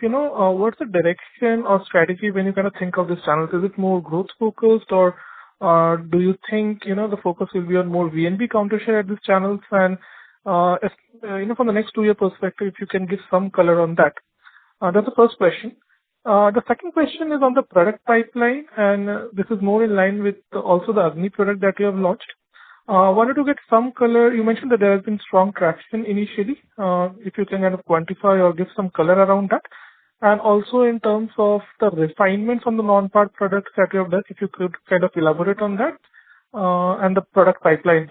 what's the direction or strategy when you kind of think of this channel? Is it more growth focused, or do you think, the focus will be on more VNB counter share at these channels? And, from the next 2-year perspective, if you can give some color on that. That's the first question. The second question is on the product pipeline, and this is more in line with also the Agni product that you have launched. Wanted to get some color. You mentioned that there has been strong traction initially. If you can kind of quantify or give some color around that. And also in terms of the refinements on the non-par products that you have done, if you could kind of elaborate on that, and the product pipeline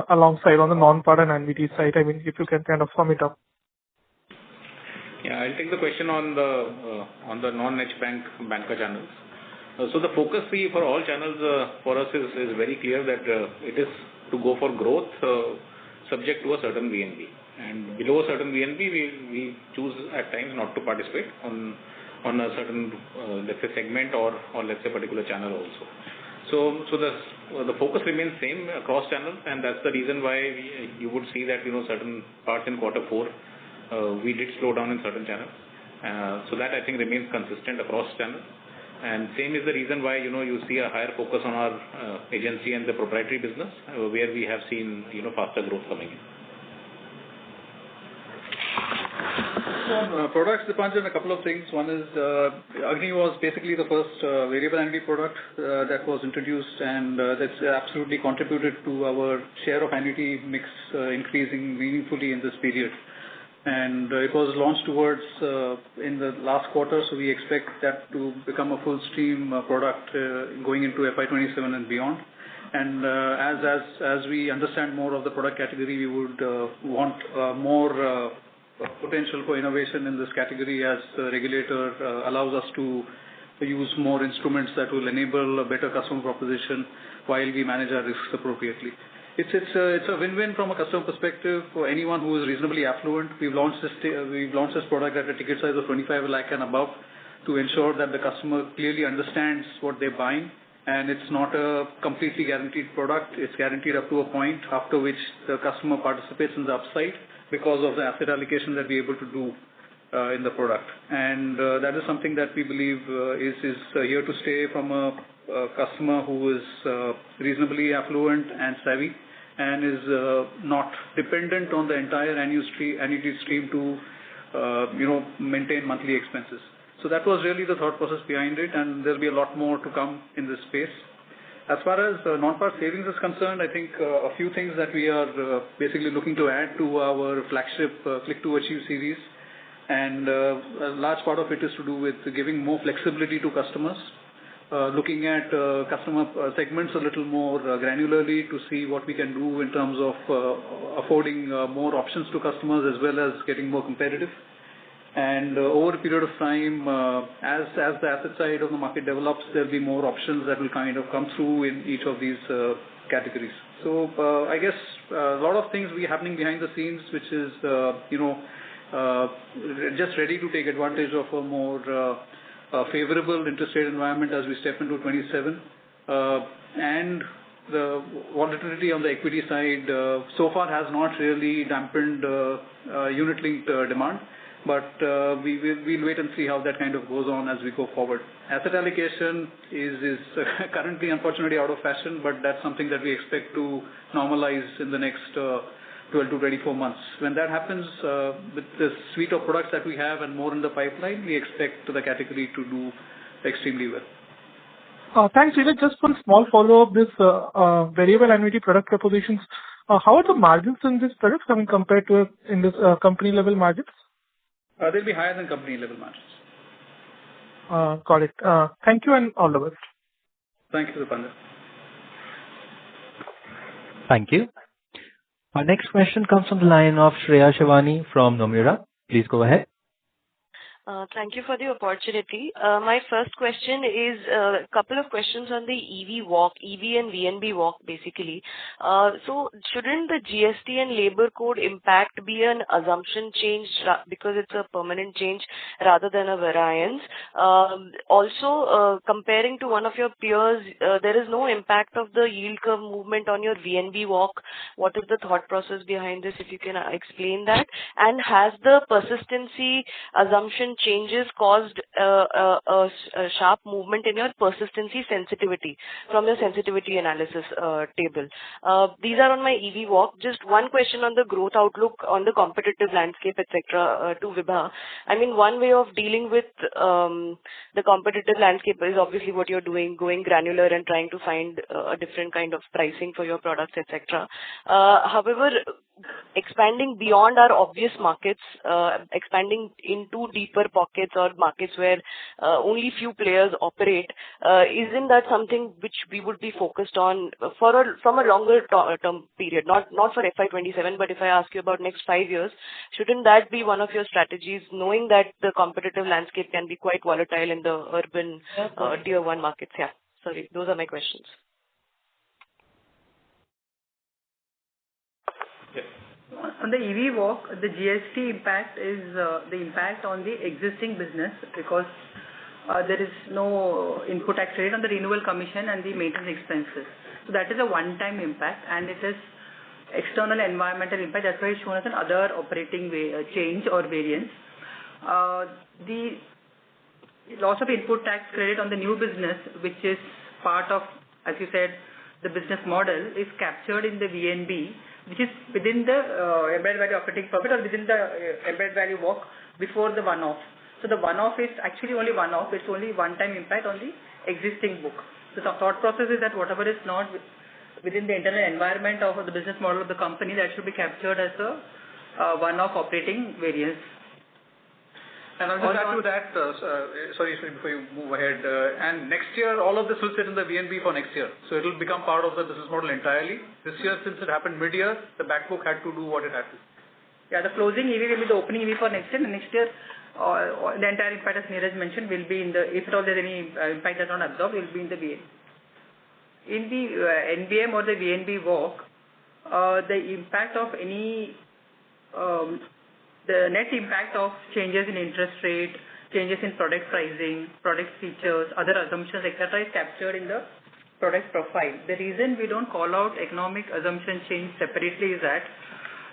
alongside on the non-par and annuity side. I mean, if you can kind of sum it up. Yeah, I'll take the question on the non-H banker channels. So the focus for all channels for us is very clear that it is to go for growth subject to a certain VNB. And below a certain VNB, we choose at times not to participate on a certain, let's say, segment or let's say particular channel also. So the focus remains same across channels, and that's the reason why you would see that certain parts in Q4 we did slow down in certain channels. So that I think remains consistent across channels. And same is the reason why you see a higher focus on our agency and the proprietary business where we have seen faster growth coming in. So, products depends on a couple of things. One is Agni was basically the first variable annuity product that was introduced, and that's absolutely contributed to our share of annuity mix increasing meaningfully in this period. And it was launched towards in the last quarter, so we expect that to become a full stream product going into FY27 and beyond. And as we understand more of the product category, we would want more potential for innovation in this category as the regulator allows us to use more instruments that will enable a better customer proposition while we manage our risks appropriately. It's a win-win from a customer perspective for anyone who is reasonably affluent. We've launched this product at a ticket size of 25 lakh and above to ensure that the customer clearly understands what they're buying, and it's not a completely guaranteed product. It's guaranteed up to a point after which the customer participates in the upside because of the asset allocation that we're able to do in the product. And that is something that we believe is here to stay from a customer who is reasonably affluent and savvy and is not dependent on the entire annuity stream to maintain monthly expenses. So that was really the thought process behind it, and there'll be a lot more to come in this space. As far as non-par savings is concerned, I think a few things that we are basically looking to add to our flagship Click to Achieve series, and a large part of it is to do with giving more flexibility to customers, looking at customer segments a little more granularly to see what we can do in terms of affording more options to customers as well as getting more competitive. And over a period of time, as the asset side of the market develops, there'll be more options that will kind of come through in each of these categories. So I guess a lot of things will be happening behind the scenes, which is just ready to take advantage of a more favorable interest rate environment as we step into 27. And the volatility on the equity side so far has not really dampened unit-linked demand. But we'll wait and see how that kind of goes on as we go forward. Asset allocation is currently unfortunately out of fashion, but that's something that we expect to normalize in the next 12 to 24 months. When that happens, with the suite of products that we have and more in the pipeline, we expect the category to do extremely well. Thanks, Vijay. Just one small follow-up. This variable annuity product propositions, how are the margins in these products compared to in this company level margins? They'll be higher than company level margins. Got it. Thank you and all the best. Thank you, Rupinder. Thank you. Our next question comes from the line of Shreya Shivani from Nomura. Please go ahead. Thank you for the opportunity. My first question is a couple of questions on the EV walk, EV and VNB walk, basically. So shouldn't the GST and labor code impact be an assumption change because it's a permanent change rather than a variance? Also, comparing to one of your peers, there is no impact of the yield curve movement on your VNB walk. What is the thought process behind this, if you can explain that? And has the persistency assumption changes caused a sharp movement in your persistency sensitivity from your sensitivity analysis table? These are on my EV walk. Just one question on the growth outlook on the competitive landscape, etc. To Vibha. I mean, one way of dealing with the competitive landscape is obviously what you're doing, going granular and trying to find a different kind of pricing for your products, etc. However, expanding beyond our obvious markets, expanding into deeper pockets or markets where only few players operate, isn't that something which we would be focused on from a longer term period, not for FY27, but if I ask you about next 5 years, shouldn't that be one of your strategies, knowing that the competitive landscape can be quite volatile in the urban tier 1 markets? Yeah, sorry, those are my questions. On the EV walk, the GST impact is the impact on the existing business because there is no input tax rate on the renewal commission and the maintenance expenses. So that is a one-time impact, and it is external environmental impact. That's why it's shown as an other operating change or variance. The loss of input tax credit on the new business, which is part of, as you said, the business model, is captured in the VNB, which is within the embedded value operating profit or within the embedded value walk before the one-off. So the one-off is actually only one-off. It's only one-time impact on the existing book. So the thought process is that whatever is not within the internal environment of the business model of the company, that should be captured as a one-off operating variance. And I'll just add to that, sorry before you move ahead, and next year all of this will sit in the VNB for next year. So it will become part of the business model entirely. This year, since it happened mid-year, the back book had to do what it had to. Yeah, the closing EV will be the opening EV for next year, and next year the entire impact, as Neeraj mentioned, will be in the, if at all there's any impact that's not absorbed, will be in the VNB. In the NBM or the VNB walk, the impact of any the net impact of changes in interest rate, changes in product pricing, product features, other assumptions, etc. is captured in the product profile. The reason we don't call out economic assumption change separately is that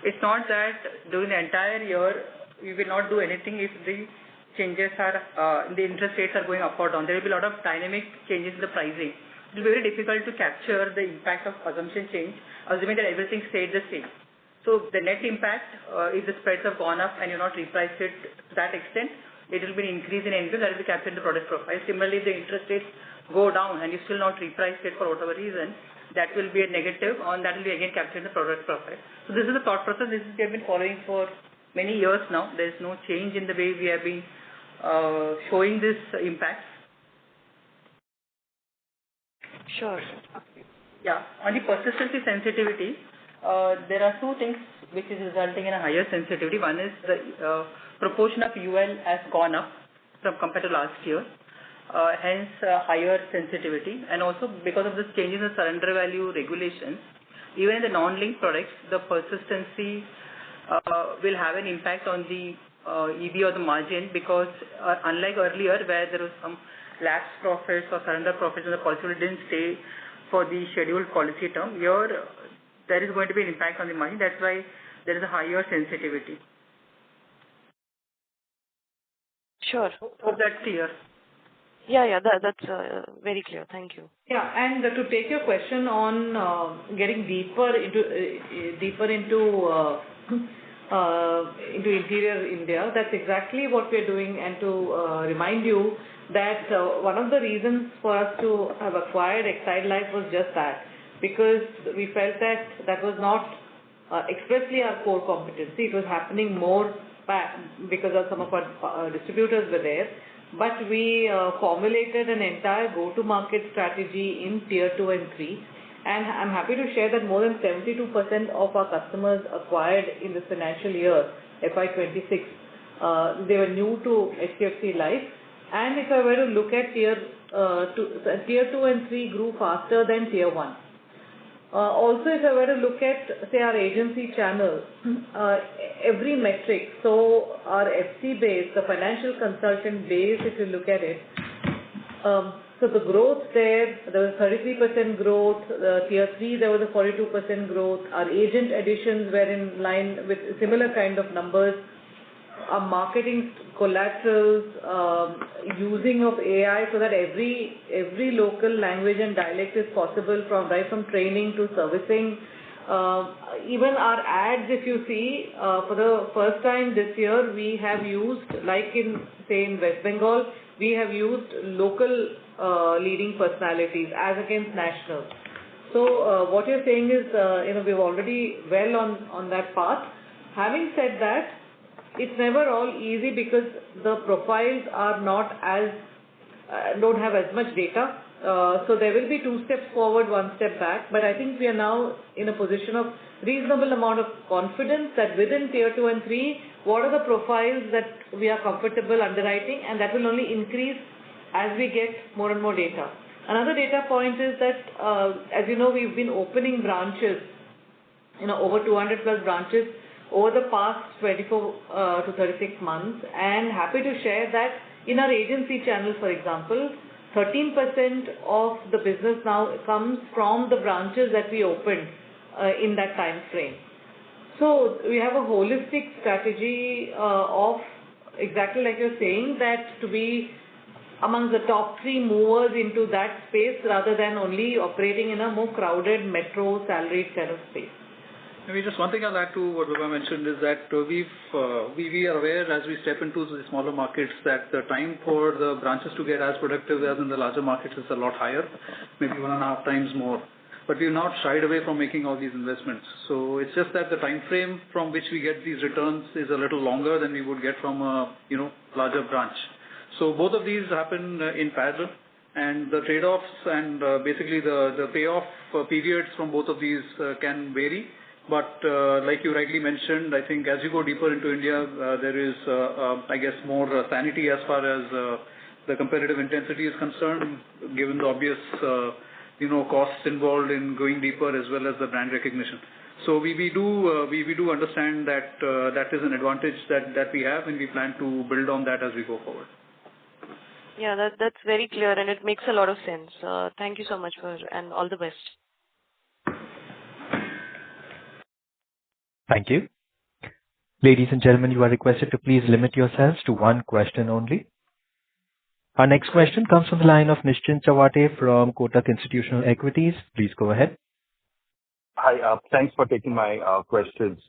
it's not that during the entire year we will not do anything if the changes are, the interest rates are going up or down. There will be a lot of dynamic changes in the pricing. It will be very difficult to capture the impact of assumption change, assuming that everything stayed the same. So the net impact, if the spreads have gone up and you're not repriced it to that extent, it will be an increase in NBM that will be captured in the product profile. Similarly, if the interest rates go down and you still not repriced it for whatever reason, that will be a negative, and that will be again captured in the product profile. So this is the thought process. This is we have been following for many years now. There is no change in the way we have been showing this impact. Sure. Yeah. On the persistency sensitivity, there are two things which is resulting in a higher sensitivity. One is the proportion of UL has gone up compared to last year, hence higher sensitivity. And also because of this change in the surrender value regulations, even in the non-linked products, the persistency will have an impact on the EV or the margin, because unlike earlier where there was some lapse profits or surrender profits and the policyholder didn't stay for the scheduled policy term, here there is going to be an impact on the margin. That's why there is a higher sensitivity. Sure. Hope that's clear. Yeah, that's very clear. Thank you. Yeah, and to take your question on getting deeper into interior India, that's exactly what we're doing. And to remind you that one of the reasons for us to have acquired Exide Life was just that, because we felt that that was not expressly our core competency. It was happening more because of some of our distributors were there. But we formulated an entire go-to-market strategy in Tier 2 and 3. And I'm happy to share that more than 72% of our customers acquired in this financial year, FY26, They were new to HDFC Life. And if I were to look at tier 2 and 3 grew faster than tier 1. Also, if I were to look at, say, our agency channel, every metric, so our FC base, the financial consultant base, if you look at it, so the growth there was 33% growth, tier 3 there was a 42% growth, our agent additions were in line with similar kind of numbers, our marketing collaterals, using of AI so that every local language and dialect is possible right from training to servicing. Even our ads, if you see, for the first time this year, we have used, like in West Bengal, we have used local leading personalities as against national. So what you're saying is, we're already well on that path. Having said that, it's never all easy because the profiles are not don't have as much data. So there will be 2 steps forward, 1 step back. But I think we are now in a position of reasonable amount of confidence that within tier 2 and 3, what are the profiles that we are comfortable underwriting, and that will only increase as we get more and more data. Another data point is that, as you know, we've been opening branches, over 200 plus branches over the past 24 to 36 months, and happy to share that in our agency channel, for example, 13% of the business now comes from the branches that we opened in that time frame. So we have a holistic strategy of exactly like you're saying, that to be among the top 3 movers into that space rather than only operating in a more crowded metro salaried kind of space. Maybe just one thing I'll add to what Vibha mentioned is that we are aware as we step into the smaller markets that the time for the branches to get as productive as in the larger markets is a lot higher, maybe 1.5 times more. But we've not shied away from making all these investments. So it's just that the time frame from which we get these returns is a little longer than we would get from a larger branch. So both of these happen in parallel, and the trade-offs and basically the payoff periods from both of these can vary. But like you rightly mentioned, I think as you go deeper into India, there is, I guess, more sanity as far as the competitive intensity is concerned, given the obvious, costs involved in going deeper as well as the brand recognition. So we do understand that that is an advantage that we have, and we plan to build on that as we go forward. Yeah, that's very clear, and it makes a lot of sense. Thank you so much and all the best. Thank you. Ladies and gentlemen, you are requested to please limit yourselves to 1 question only. Our next question comes from the line of Nischint Chawathe from Kotak Institutional Equities. Please go ahead. Hi, thanks for taking my questions.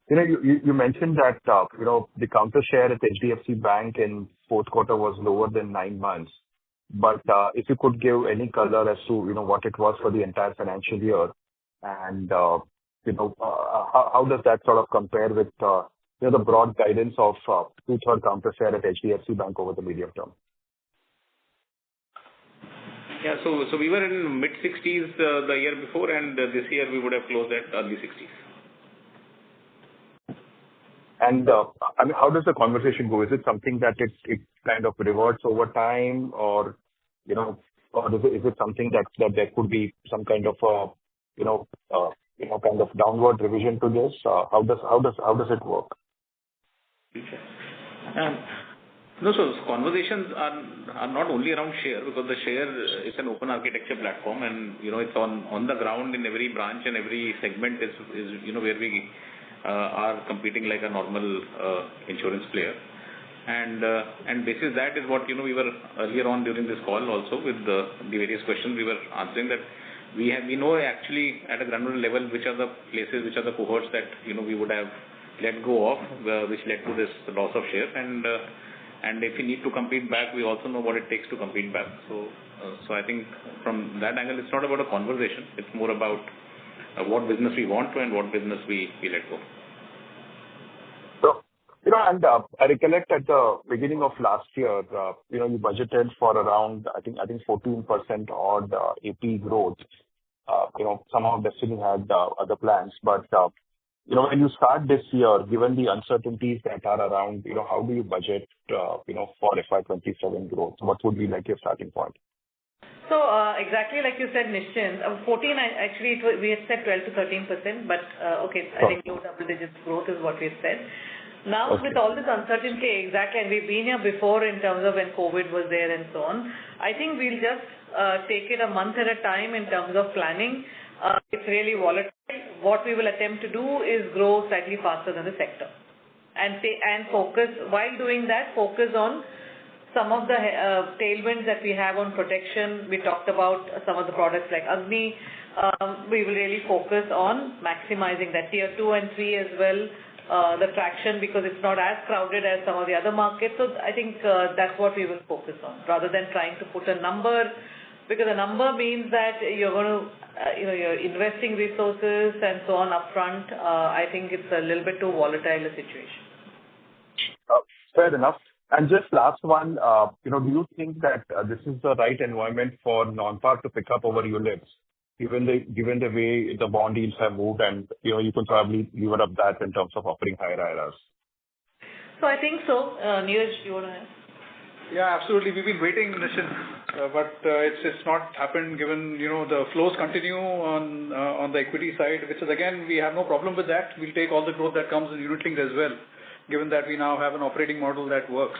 You mentioned that, the counter share at HDFC Bank in fourth quarter was lower than 9 months. But if you could give any color as to, what it was for the entire financial year, and how does that sort of compare with, the broad guidance of 2/3 counter share at HDFC Bank over the medium term? Yeah, so we were in mid-60s the year before, and this year we would have closed at early 60s. And how does the conversation go? Is it something that it kind of reverts over time, or or is it something that there could be some kind of kind of downward revision to this? How does it work? No, so conversations are not only around share, because the share is an open architecture platform, and it's on the ground in every branch, and every segment is where we are competing like a normal insurance player. And basis that is what we were earlier on during this call also with the various questions we were answering, that we know actually at a granular level which are the places, which are the cohorts that we would have let go of, which led to this loss of share, and if we need to compete back, we also know what it takes to compete back. So I think from that angle, it's not about a conversation. It's more about what business we want to and what business we let go. So, and I recollect at the beginning of last year, you budgeted for around, I think 14% odd AP growth. Somehow Destiny had other plans, but when you start this year, given the uncertainties that are around, how do you budget, for FY27 growth? What would be like your starting point? So exactly like you said, Nischint, 14, actually we had said 12 to 13%, but okay, I think low double digits growth is what we had said. Now with all this uncertainty, exactly, and we've been here before in terms of when COVID was there and so on, I think we'll just take it a month at a time in terms of planning. It's really volatile. What we will attempt to do is grow slightly faster than the sector. And focus, while doing that, focus on some of the tailwinds that we have on protection. We talked about some of the products like Agni. We will really focus on maximizing that tier 2 and 3 as well, the traction, because it's not as crowded as some of the other markets. So I think that's what we will focus on, rather than trying to put a number, because a number means that you're going to, you're investing resources and so on upfront. I think it's a little bit too volatile a situation. Fair enough. And just last one, do you think that this is the right environment for non-par to pick up over ULIPs, given the way the bond yields have moved, and you could probably lever up that in terms of offering higher IRRs? So I think so. Neeraj, you want to add? Yeah, absolutely. We've been waiting, Nischint, but it's not happened given, the flows continue on the equity side, which is, again, we have no problem with that. We'll take all the growth that comes in unit linked as well, given that we now have an operating model that works.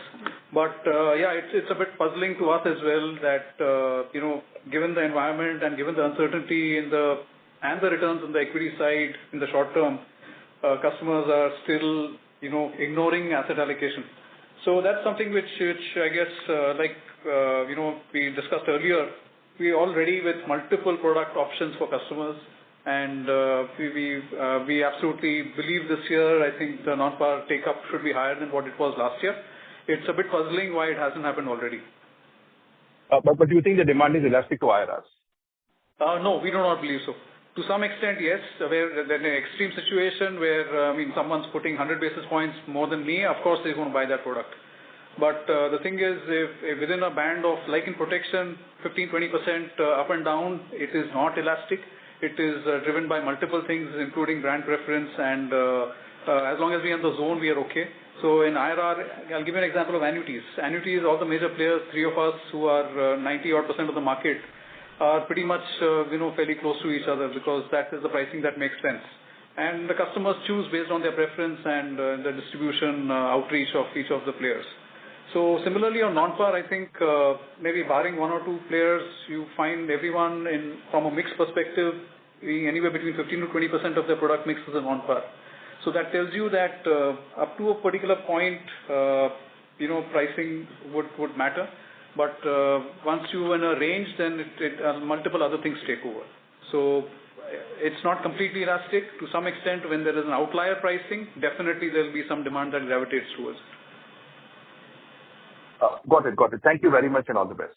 But it's a bit puzzling to us as well that, given the environment and given the uncertainty and the returns on the equity side in the short term, customers are still, ignoring asset allocation. So that's something which I guess, we discussed earlier, we're all ready with multiple product options for customers. And we absolutely believe this year, I think the non-par take-up should be higher than what it was last year. It's a bit puzzling why it hasn't happened already. But do you think the demand is elastic to IRRs? No, we do not believe so. To some extent, yes. Where in an extreme situation where, someone's putting 100 basis points more than me, of course they're going to buy that product. But the thing is, if within a band of, like in protection, 15-20% up and down, it is not elastic. It is driven by multiple things, including brand preference, and as long as we are in the zone, we are okay. So in IRR, I'll give you an example of annuities. Annuities, all the major players, three of us who are 90-odd% of the market, are pretty much fairly close to each other, because that is the pricing that makes sense. And the customers choose based on their preference and the distribution outreach of each of the players. So similarly on non-par, I think maybe barring one or two players, you find everyone from a mix perspective being anywhere between 15 to 20% of their product mix is a non-par. So that tells you that up to a particular point, pricing would matter. But once you're in a range, then multiple other things take over. So it's not completely elastic. To some extent, when there is an outlier pricing, definitely there will be some demand that gravitates towards it. Got it. Thank you very much and all the best.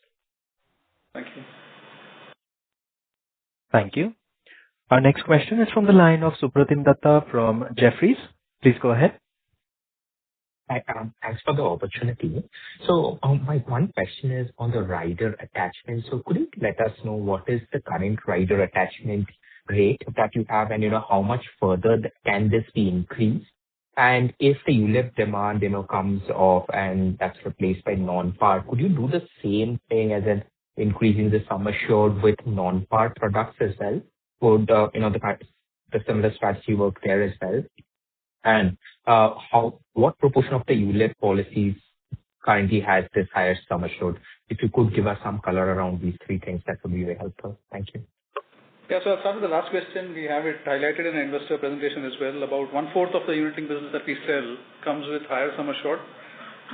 Thank you. Thank you. Our next question is from the line of Supratim Datta from Jefferies. Please go ahead. Hi, thanks for the opportunity. So my one question is on the rider attachment. So could you let us know what is the current rider attachment rate that you have, and how much further can this be increased? And if the ULIP demand, comes off and that's replaced by non-par, could you do the same thing as in increasing the sum assured with non-par products as well? Would, the similar strategy work there as well? And what proportion of the ULIP policies currently has this higher sum assured? If you could give us some color around these three things, that would be very helpful. Thank you. Yeah, so I'll start with the last question. We have it highlighted in an investor presentation as well. About 1/4 of the unit-linked business that we sell comes with higher sum assured.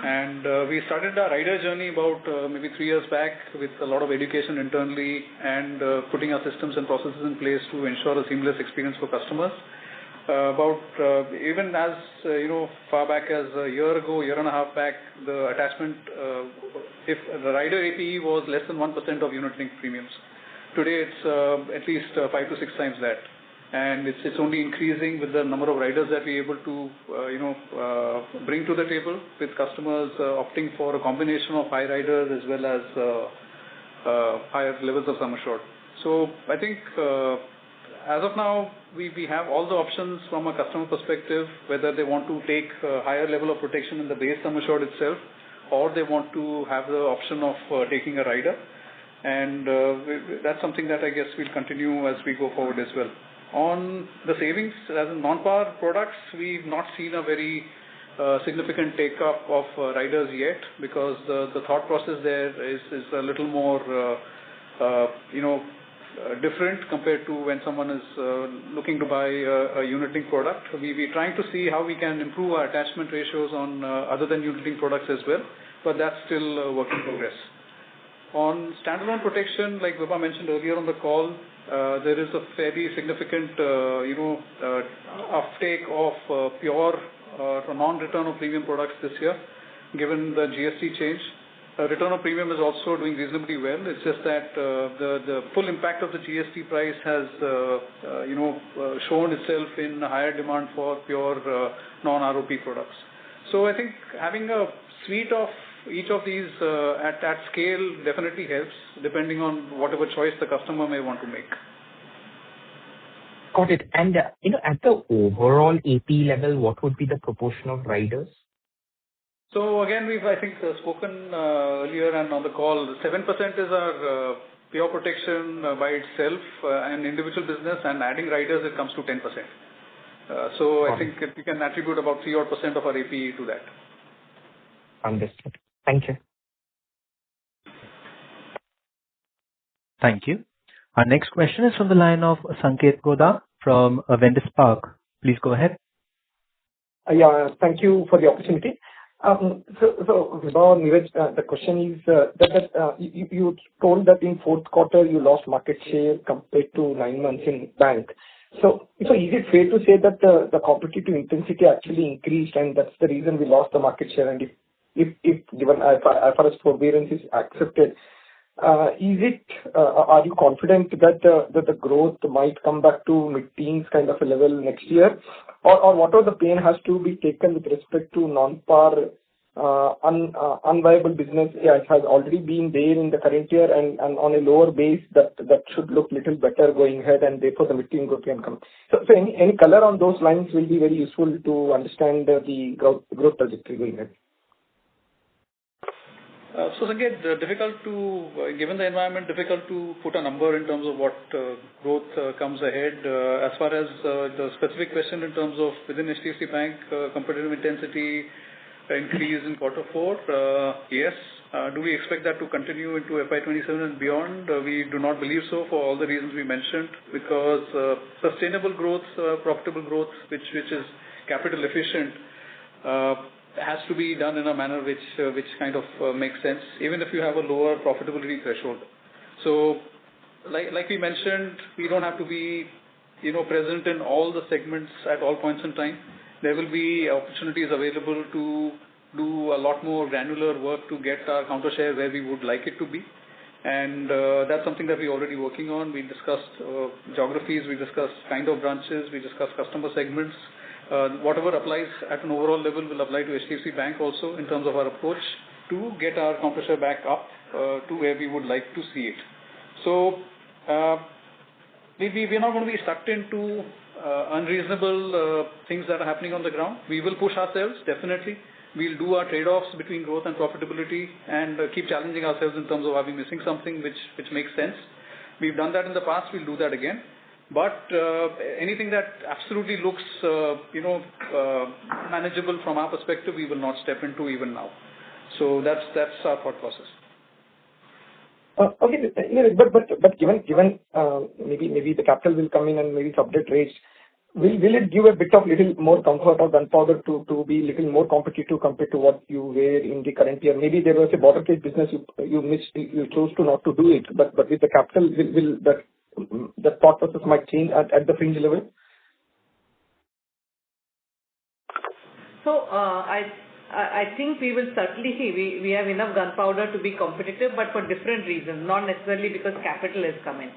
And we started our rider journey about maybe 3 years back with a lot of education internally and putting our systems and processes in place to ensure a seamless experience for customers. Even as far back as a year ago, year and a half back, the attachment, if the rider APE was less than 1% of unit-linked premiums. Today it's at least 5 to 6 times that, and it's only increasing with the number of riders that we're able to bring to the table, with customers opting for a combination of high riders as well as higher levels of sum assured. So I think as of now, we have all the options from a customer perspective, whether they want to take a higher level of protection in the base sum assured itself, or they want to have the option of taking a rider. And that's something that I guess we'll continue as we go forward as well. On the savings, as in non-par products, we've not seen a very significant take-up of riders yet, because the thought process there is a little more, different compared to when someone is looking to buy a unit-linked product. We're trying to see how we can improve our attachment ratios on other than unit-linked products as well, but that's still a work in progress. On standalone protection, like Vibha mentioned earlier on the call, there is a fairly significant, uptake of pure non-return of premium products this year, given the GST change. Return of premium is also doing reasonably well. It's just that the full impact of the GST price has, shown itself in higher demand for pure non-ROP products. So I think having a suite of each of these at scale definitely helps, depending on whatever choice the customer may want to make. Got it. And, at the overall AP level, what would be the proportion of riders? So again, we've, I think, spoken earlier and on the call, 7% is our pure protection by itself and individual business, and adding riders, it comes to 10%. So I think we can attribute about 3% of our AP to that. Understood. Thank you. Thank you. Our next question is from the line of Sanket Godha from Avendus Spark. Please go ahead. Thank you for the opportunity. So Vibha, Neeraj, the question is that you told that in fourth quarter you lost market share compared to 9 months in bank. So is it fair to say that the competitive intensity actually increased, and that's the reason we lost the market share? And if given IFRS forbearance is accepted, are you confident that the growth might come back to mid-teens kind of a level next year? Or what are the pain has to be taken with respect to non-par unviable business? It has already been there in the current year, and on a lower base that should look little better going ahead, and therefore the mid-teen growth can come. So any color on those lines will be very useful to understand the growth trajectory going ahead. So Sanket, given the environment, difficult to put a number in terms of what growth comes ahead. As far as the specific question in terms of within HDFC Bank, competitive intensity increase in quarter 4, yes. Do we expect that to continue into FY27 and beyond? We do not believe so, for all the reasons we mentioned, because sustainable growth, profitable growth, which is capital efficient, has to be done in a manner which kind of makes sense, even if you have a lower profitability threshold. So, like we mentioned, we don't have to be, present in all the segments at all points in time. There will be opportunities available to do a lot more granular work to get our counter share where we would like it to be. And that's something that we're already working on. We discussed geographies, we discussed kind of branches, we discussed customer segments. Whatever applies at an overall level will apply to HDFC Bank also, in terms of our approach to get our counter share back up to where we would like to see it. So we're not going to be stuck into unreasonable things that are happening on the ground. We will push ourselves, definitely. We'll do our trade-offs between growth and profitability, and keep challenging ourselves in terms of, are we missing something which makes sense. We've done that in the past, we'll do that again. But anything that absolutely looks, manageable from our perspective, we will not step into even now. So that's our thought process. Okay, but given maybe the capital will come in and maybe subject rates, will it give a bit of little more comfort or gunpowder to be little more competitive compared to what you were in the current year? Maybe there was a border case business you chose to not to do it, but with the capital, will the thought process might change at the fringe level? So I think we will certainly see, we have enough gunpowder to be competitive, but for different reasons, not necessarily because capital has come in.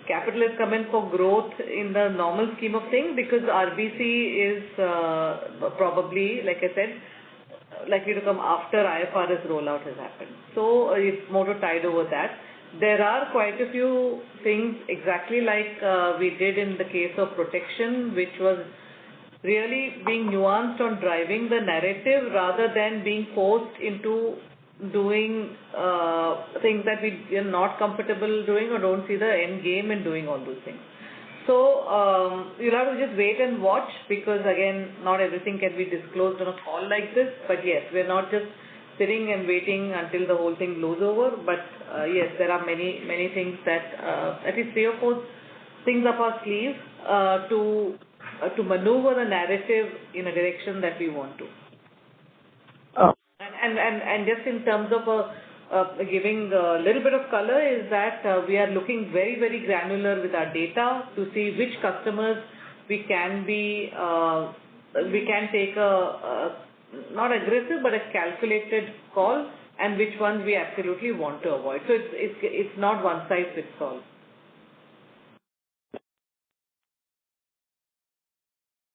Capital has come in for growth in the normal scheme of things, because RBC is probably, like I said, likely to come after IFRS rollout has happened. So it's more to tide over that. There are quite a few things exactly like we did in the case of protection, which was really being nuanced on driving the narrative rather than being forced into doing things that we are not comfortable doing or don't see the end game in doing all those things. So you'll have to just wait and watch, because again, not everything can be disclosed on a call like this. But yes, we're not just sitting and waiting until the whole thing blows over. But yes, there are many things that at least 3 or 4 things up our sleeve to maneuver the narrative in a direction that we want to. And just in terms of giving a little bit of color is that we are looking very, very granular with our data to see which customers we can take a not aggressive but a calculated call, and which ones we absolutely want to avoid. So it's not one size fits all.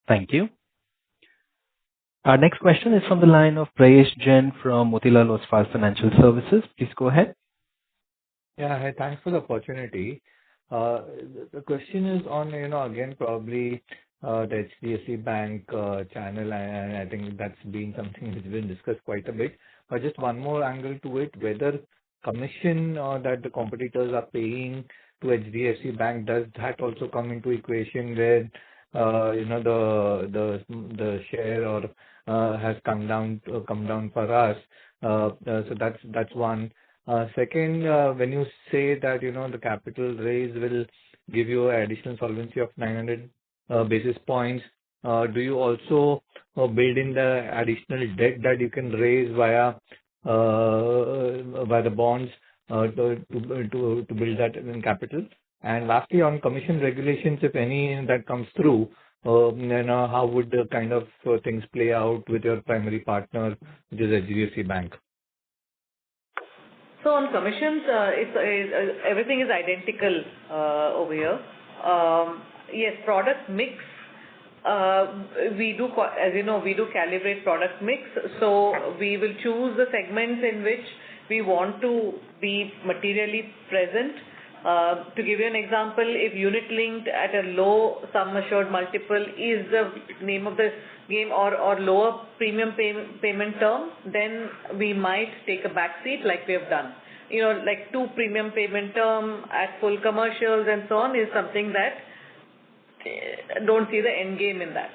Thank you. Our next question is from the line of Prayesh Jain from Motilal Oswal Financial Services. Please go ahead. Yeah, hi, thanks for the opportunity. The question is on, again, probably the HDFC Bank channel, and I think that's been something that's been discussed quite a bit. But just one more angle to it, whether commission that the competitors are paying to HDFC Bank, does that also come into equation where the share or has come down for us? So that's one. Second, when you say that the capital raise will give you an additional solvency of 900 basis points, do you also build in the additional debt that you can raise via the bonds to build that in capital? And lastly, on commission regulations, if any that comes through, how would the kind of things play out with your primary partner, which is HDFC Bank? So on commissions, everything is identical over here. Yes, product mix. We do, as you know, we do calibrate product mix. So we will choose the segments in which we want to be materially present. To give you an example, if unit linked at a low sum assured multiple is the name of the game, or lower premium payment term, then we might take a back seat like we have done. Like 2 premium payment term at full commercials and so on is something that don't see the end game in that.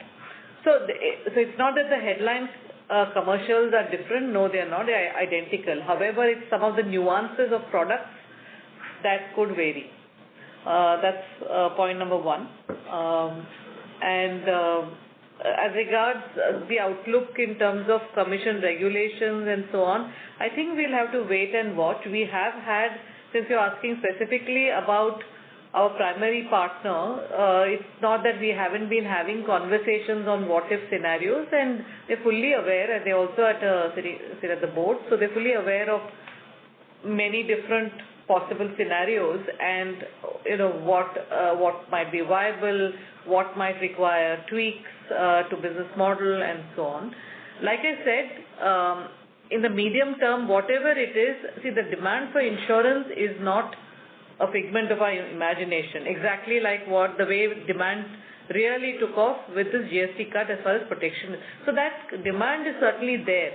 So it's not that the headline commercials are different. No, they are not. They are identical. However, it's some of the nuances of products that could vary. That's point number 1. As regards the outlook in terms of commission regulations and so on, I think we'll have to wait and watch. We have had, since you're asking specifically about our primary partner, it's not that we haven't been having conversations on what if scenarios, and they're fully aware, and they also sit at the board, so they're fully aware of many different possible scenarios, and what might be viable, what might require tweaks to business model and so on. Like I said, in the medium term, whatever it is, see, the demand for insurance is not a figment of our imagination. Exactly like the way demand really took off with this GST cut as far as protection. So that demand is certainly there.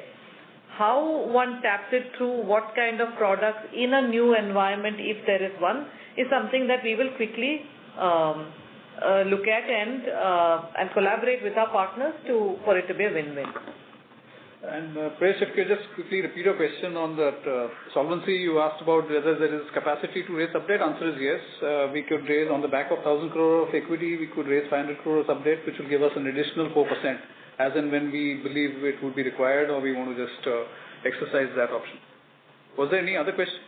How one taps it through, what kind of products in a new environment, if there is one, is something that we will quickly look at and collaborate with our partners for it to be a win-win. And Prayesh, if you could just quickly repeat your question on that solvency, you asked about whether there is capacity to raise update. Answer is yes. We could raise on the back of 1,000 crore of equity, we could raise 500 crore of update, which will give us an additional 4%, as and when we believe it would be required, or we want to just exercise that option. Was there any other question?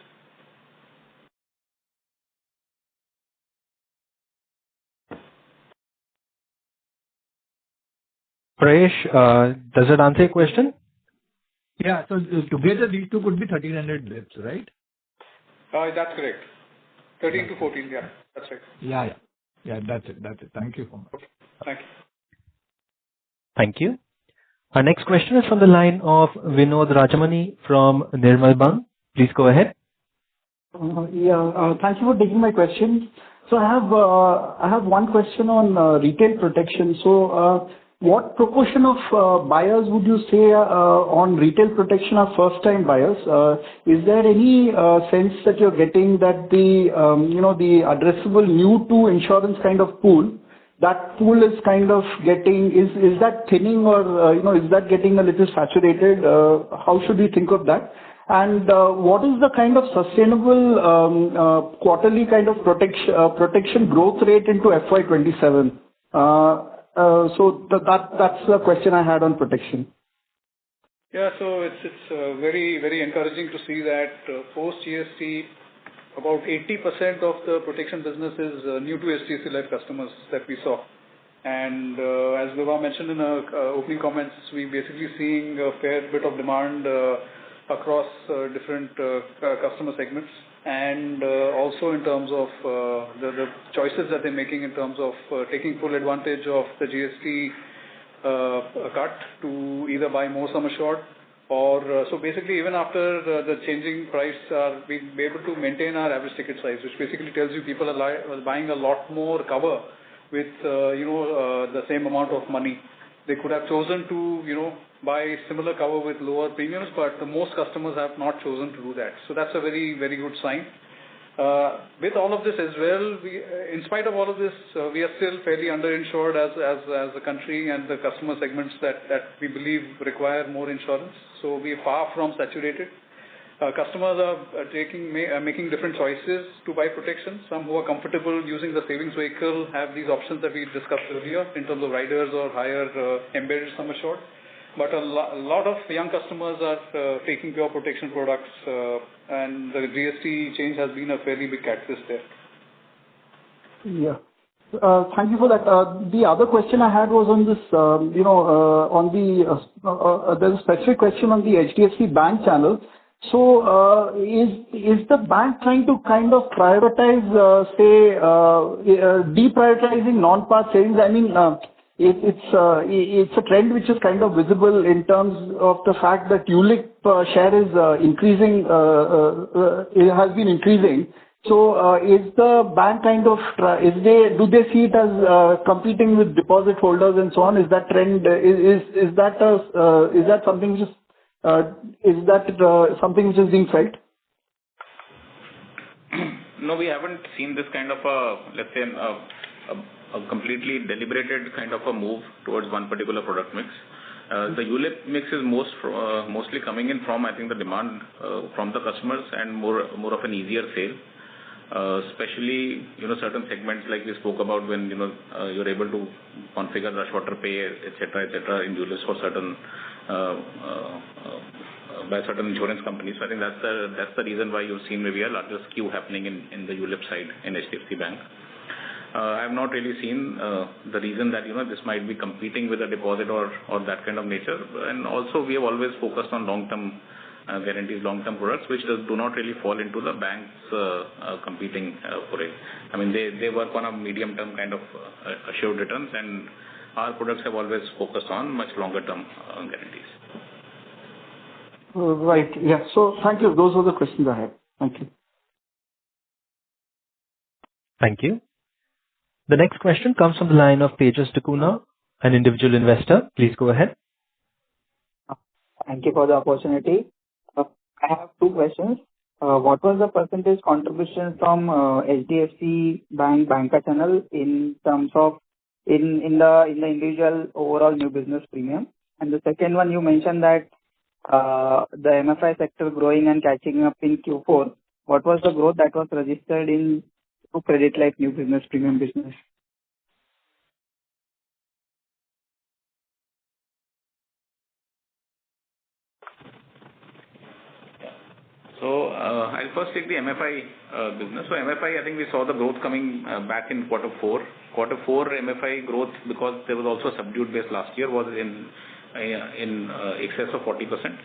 Prayesh, does that answer your question? Yeah, so together these two could be 1,300 bits, right? That's correct. 13 to 14, yeah, that's right. Yeah, that's it. Thank you so much. Okay. Thank you. Thank you. Our next question is from the line of Vinod Rajamani from Nirmal Bang. Please go ahead. Thank you for taking my question. So I have one question on retail protection. So, what proportion of buyers would you say on retail protection are first-time buyers? Is there any sense that you're getting that the addressable new to insurance kind of pool, that pool is kind of getting... Is that thinning or, is that getting a little saturated? How should we think of that? And what is the kind of sustainable quarterly kind of protection growth rate into FY27? So that's the question I had on protection. Yeah, so it's very, very encouraging to see that post GST, about 80% of the protection business is new to HDFC Life customers that we saw. And as Vibha mentioned in her opening comments, we basically seeing a fair bit of demand across different customer segments, and also in terms of the choices that they're making in terms of taking full advantage of the GST cut to either buy more sum assured or so basically even after the changing price, we'll be able to maintain our average ticket size, which basically tells you people are buying a lot more cover with the same amount of money. They could have chosen to buy similar cover with lower premiums, but the most customers have not chosen to do that. So that's a very, very good sign. With all of this as well, in spite of all of this, we are still fairly underinsured as a country, and the customer segments that we believe require more insurance. So we are far from saturated. Customers are making different choices to buy protection. Some who are comfortable using the savings vehicle have these options that we discussed earlier in terms of riders or higher embedded sum assured. But a lot of young customers are taking pure protection products, and the GST change has been a fairly big catalyst there. Yeah. Thank you for that. The other question I had was on this, there's a specific question on the HDFC Bank channel. So, is the bank trying to kind of prioritize, deprioritizing non-par savings? I mean, it's a trend which is kind of visible in terms of the fact that ULIP share is increasing, it has been increasing. So, is the bank kind of, do they see it as competing with deposit holders and so on? Is that trend, is that something which is, something which is being felt? No, we haven't seen this kind of let's say, a completely deliberated kind of a move towards one particular product mix. The ULIP mix is mostly coming in from, I think, the demand from the customers and more of an easier sale. Especially, certain segments like we spoke about when, you're able to configure the shorter pay, etc., in ULIPs for certain, by certain insurance companies. So I think that's the reason why you've seen maybe a larger skew happening in the ULIP side in HDFC Bank. I have not really seen the reason that, this might be competing with a deposit or that kind of nature. And also we have always focused on long-term guarantees, long-term products, which do not really fall into the bank's competing for it. I mean, they work on a medium-term kind of assured returns, and our products have always focused on much longer-term guarantees. Right. Yeah. So thank you. Those were the questions I had. Thank you. Thank you. The next question comes from the line of Tejas Takuna, an individual investor. Please go ahead. Thank you for the opportunity. I have two questions. What was the percentage contribution from HDFC Bank banker channel in terms of in the individual overall new business premium? And the second one, you mentioned that the MFI sector growing and catching up in Q4. What was the growth that was registered in credit life new business premium business? So I'll first take the MFI business. So MFI, I think we saw the growth coming back in quarter four. Quarter four MFI growth, because there was also subdued base last year, was in excess of 40%.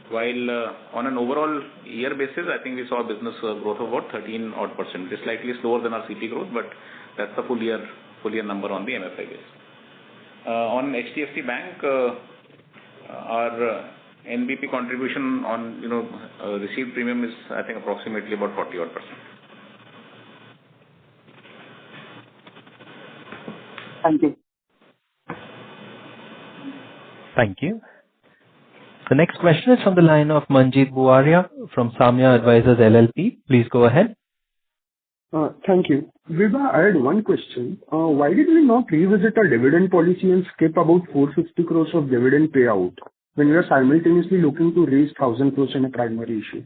While on an overall year basis, I think we saw business growth of about 13 odd %. It's slightly slower than our CP growth, but that's the full year number on the MFI base. On HDFC Bank, our NBP contribution on, received premium is, I think, approximately about 40%. Thank you. Thank you. The next question is from the line of Manjeet Buaria from Samya Advisors LLP. Please go ahead. Thank you. Vibha, I had one question. Why did we not revisit our dividend policy and skip about 450 crores of dividend payout when we are simultaneously looking to raise 1,000 crores in a primary issue?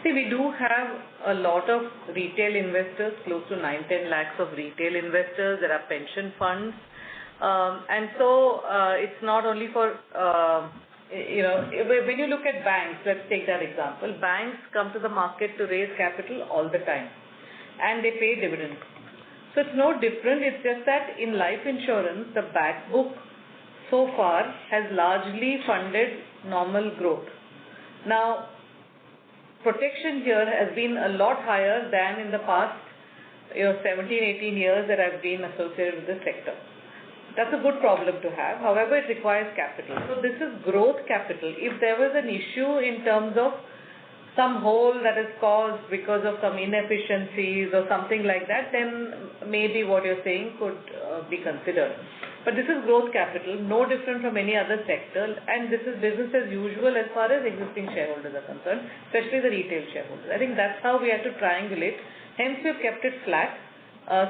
See, we do have a lot of retail investors, close to 9-10 lakhs of retail investors. There are pension funds. And so it's not only for, when you look at banks, let's take that example. Banks come to the market to raise capital all the time and they pay dividends. So it's no different. It's just that in life insurance, the back book so far has largely funded normal growth. Now, protection here has been a lot higher than in the past 17-18 years that I've been associated with the sector. That's a good problem to have. However, it requires capital. So this is growth capital. If there was an issue in terms of some hole that is caused because of some inefficiencies or something like that, then maybe what you're saying could be considered. But this is growth capital, no different from any other sector, and this is business as usual as far as existing shareholders are concerned, especially the retail shareholders. I think that's how we have to triangulate. Hence, we've kept it flat.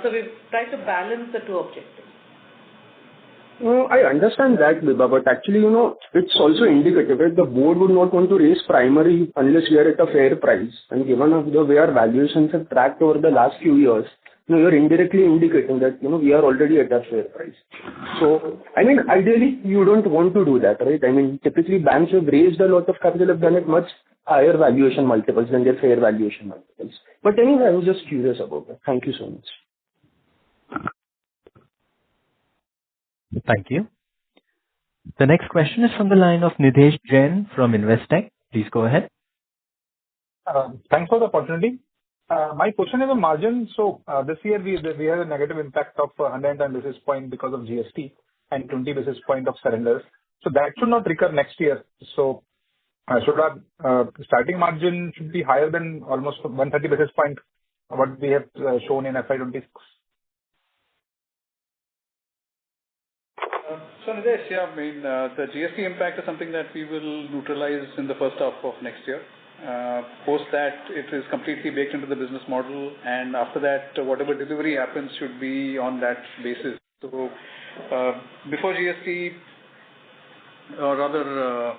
So we've tried to balance the two objectives. I understand that, Vibha, but actually, it's also indicative that the board would not want to raise primary unless we are at a fair price. And given the way our valuations have tracked over the last few years, you're indirectly indicating that, we are already at a fair price. So, ideally, you don't want to do that, right? Typically banks have raised a lot of capital, have done it much higher valuation multiples than their fair valuation multiples. But anyway, I was just curious about that. Thank you so much. Thank you. The next question is from the line of Nidhesh Jain from Investec. Please go ahead. Thanks for the opportunity. My question is on margin. So this year we had a negative impact of 110 basis points because of GST and 20 basis points of surrenders. So that should not recur next year. So should our starting margin should be higher than almost 130 basis points what we have shown in FY26? So Nidesh, the GST impact is something that we will neutralize in the first half of next year. Post that, it is completely baked into the business model, and after that, whatever delivery happens should be on that basis. So before GST, or rather,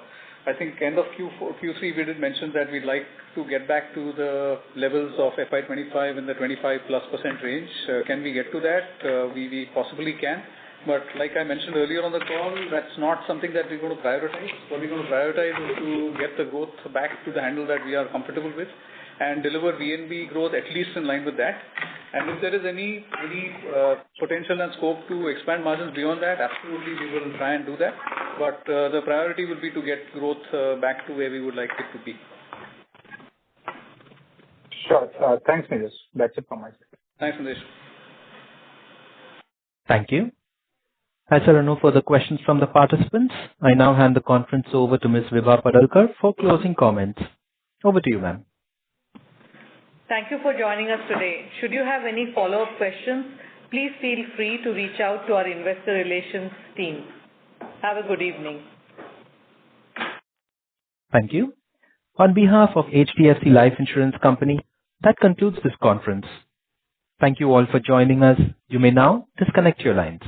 I think end of Q3, we did mention that we'd like to get back to the levels of FY25 in the 25+% range. Can we get to that? We possibly can. But like I mentioned earlier on the call, that's not something that we're going to prioritize. What we're going to prioritize is to get the growth back to the handle that we are comfortable with and deliver VNB growth at least in line with that. And if there is any potential and scope to expand margins beyond that, absolutely we will try and do that. But the priority will be to get growth back to where we would like it to be. Sure. Thanks, Nidesh. That's it from my side. Thanks, Nidesh. Thank you. As there are no further questions from the participants, I now hand the conference over to Ms. Vibha Padalkar for closing comments. Over to you, ma'am. Thank you for joining us today. Should you have any follow-up questions, please feel free to reach out to our investor relations team. Have a good evening. Thank you. On behalf of HDFC Life Insurance Company, that concludes this conference. Thank you all for joining us. You may now disconnect your lines.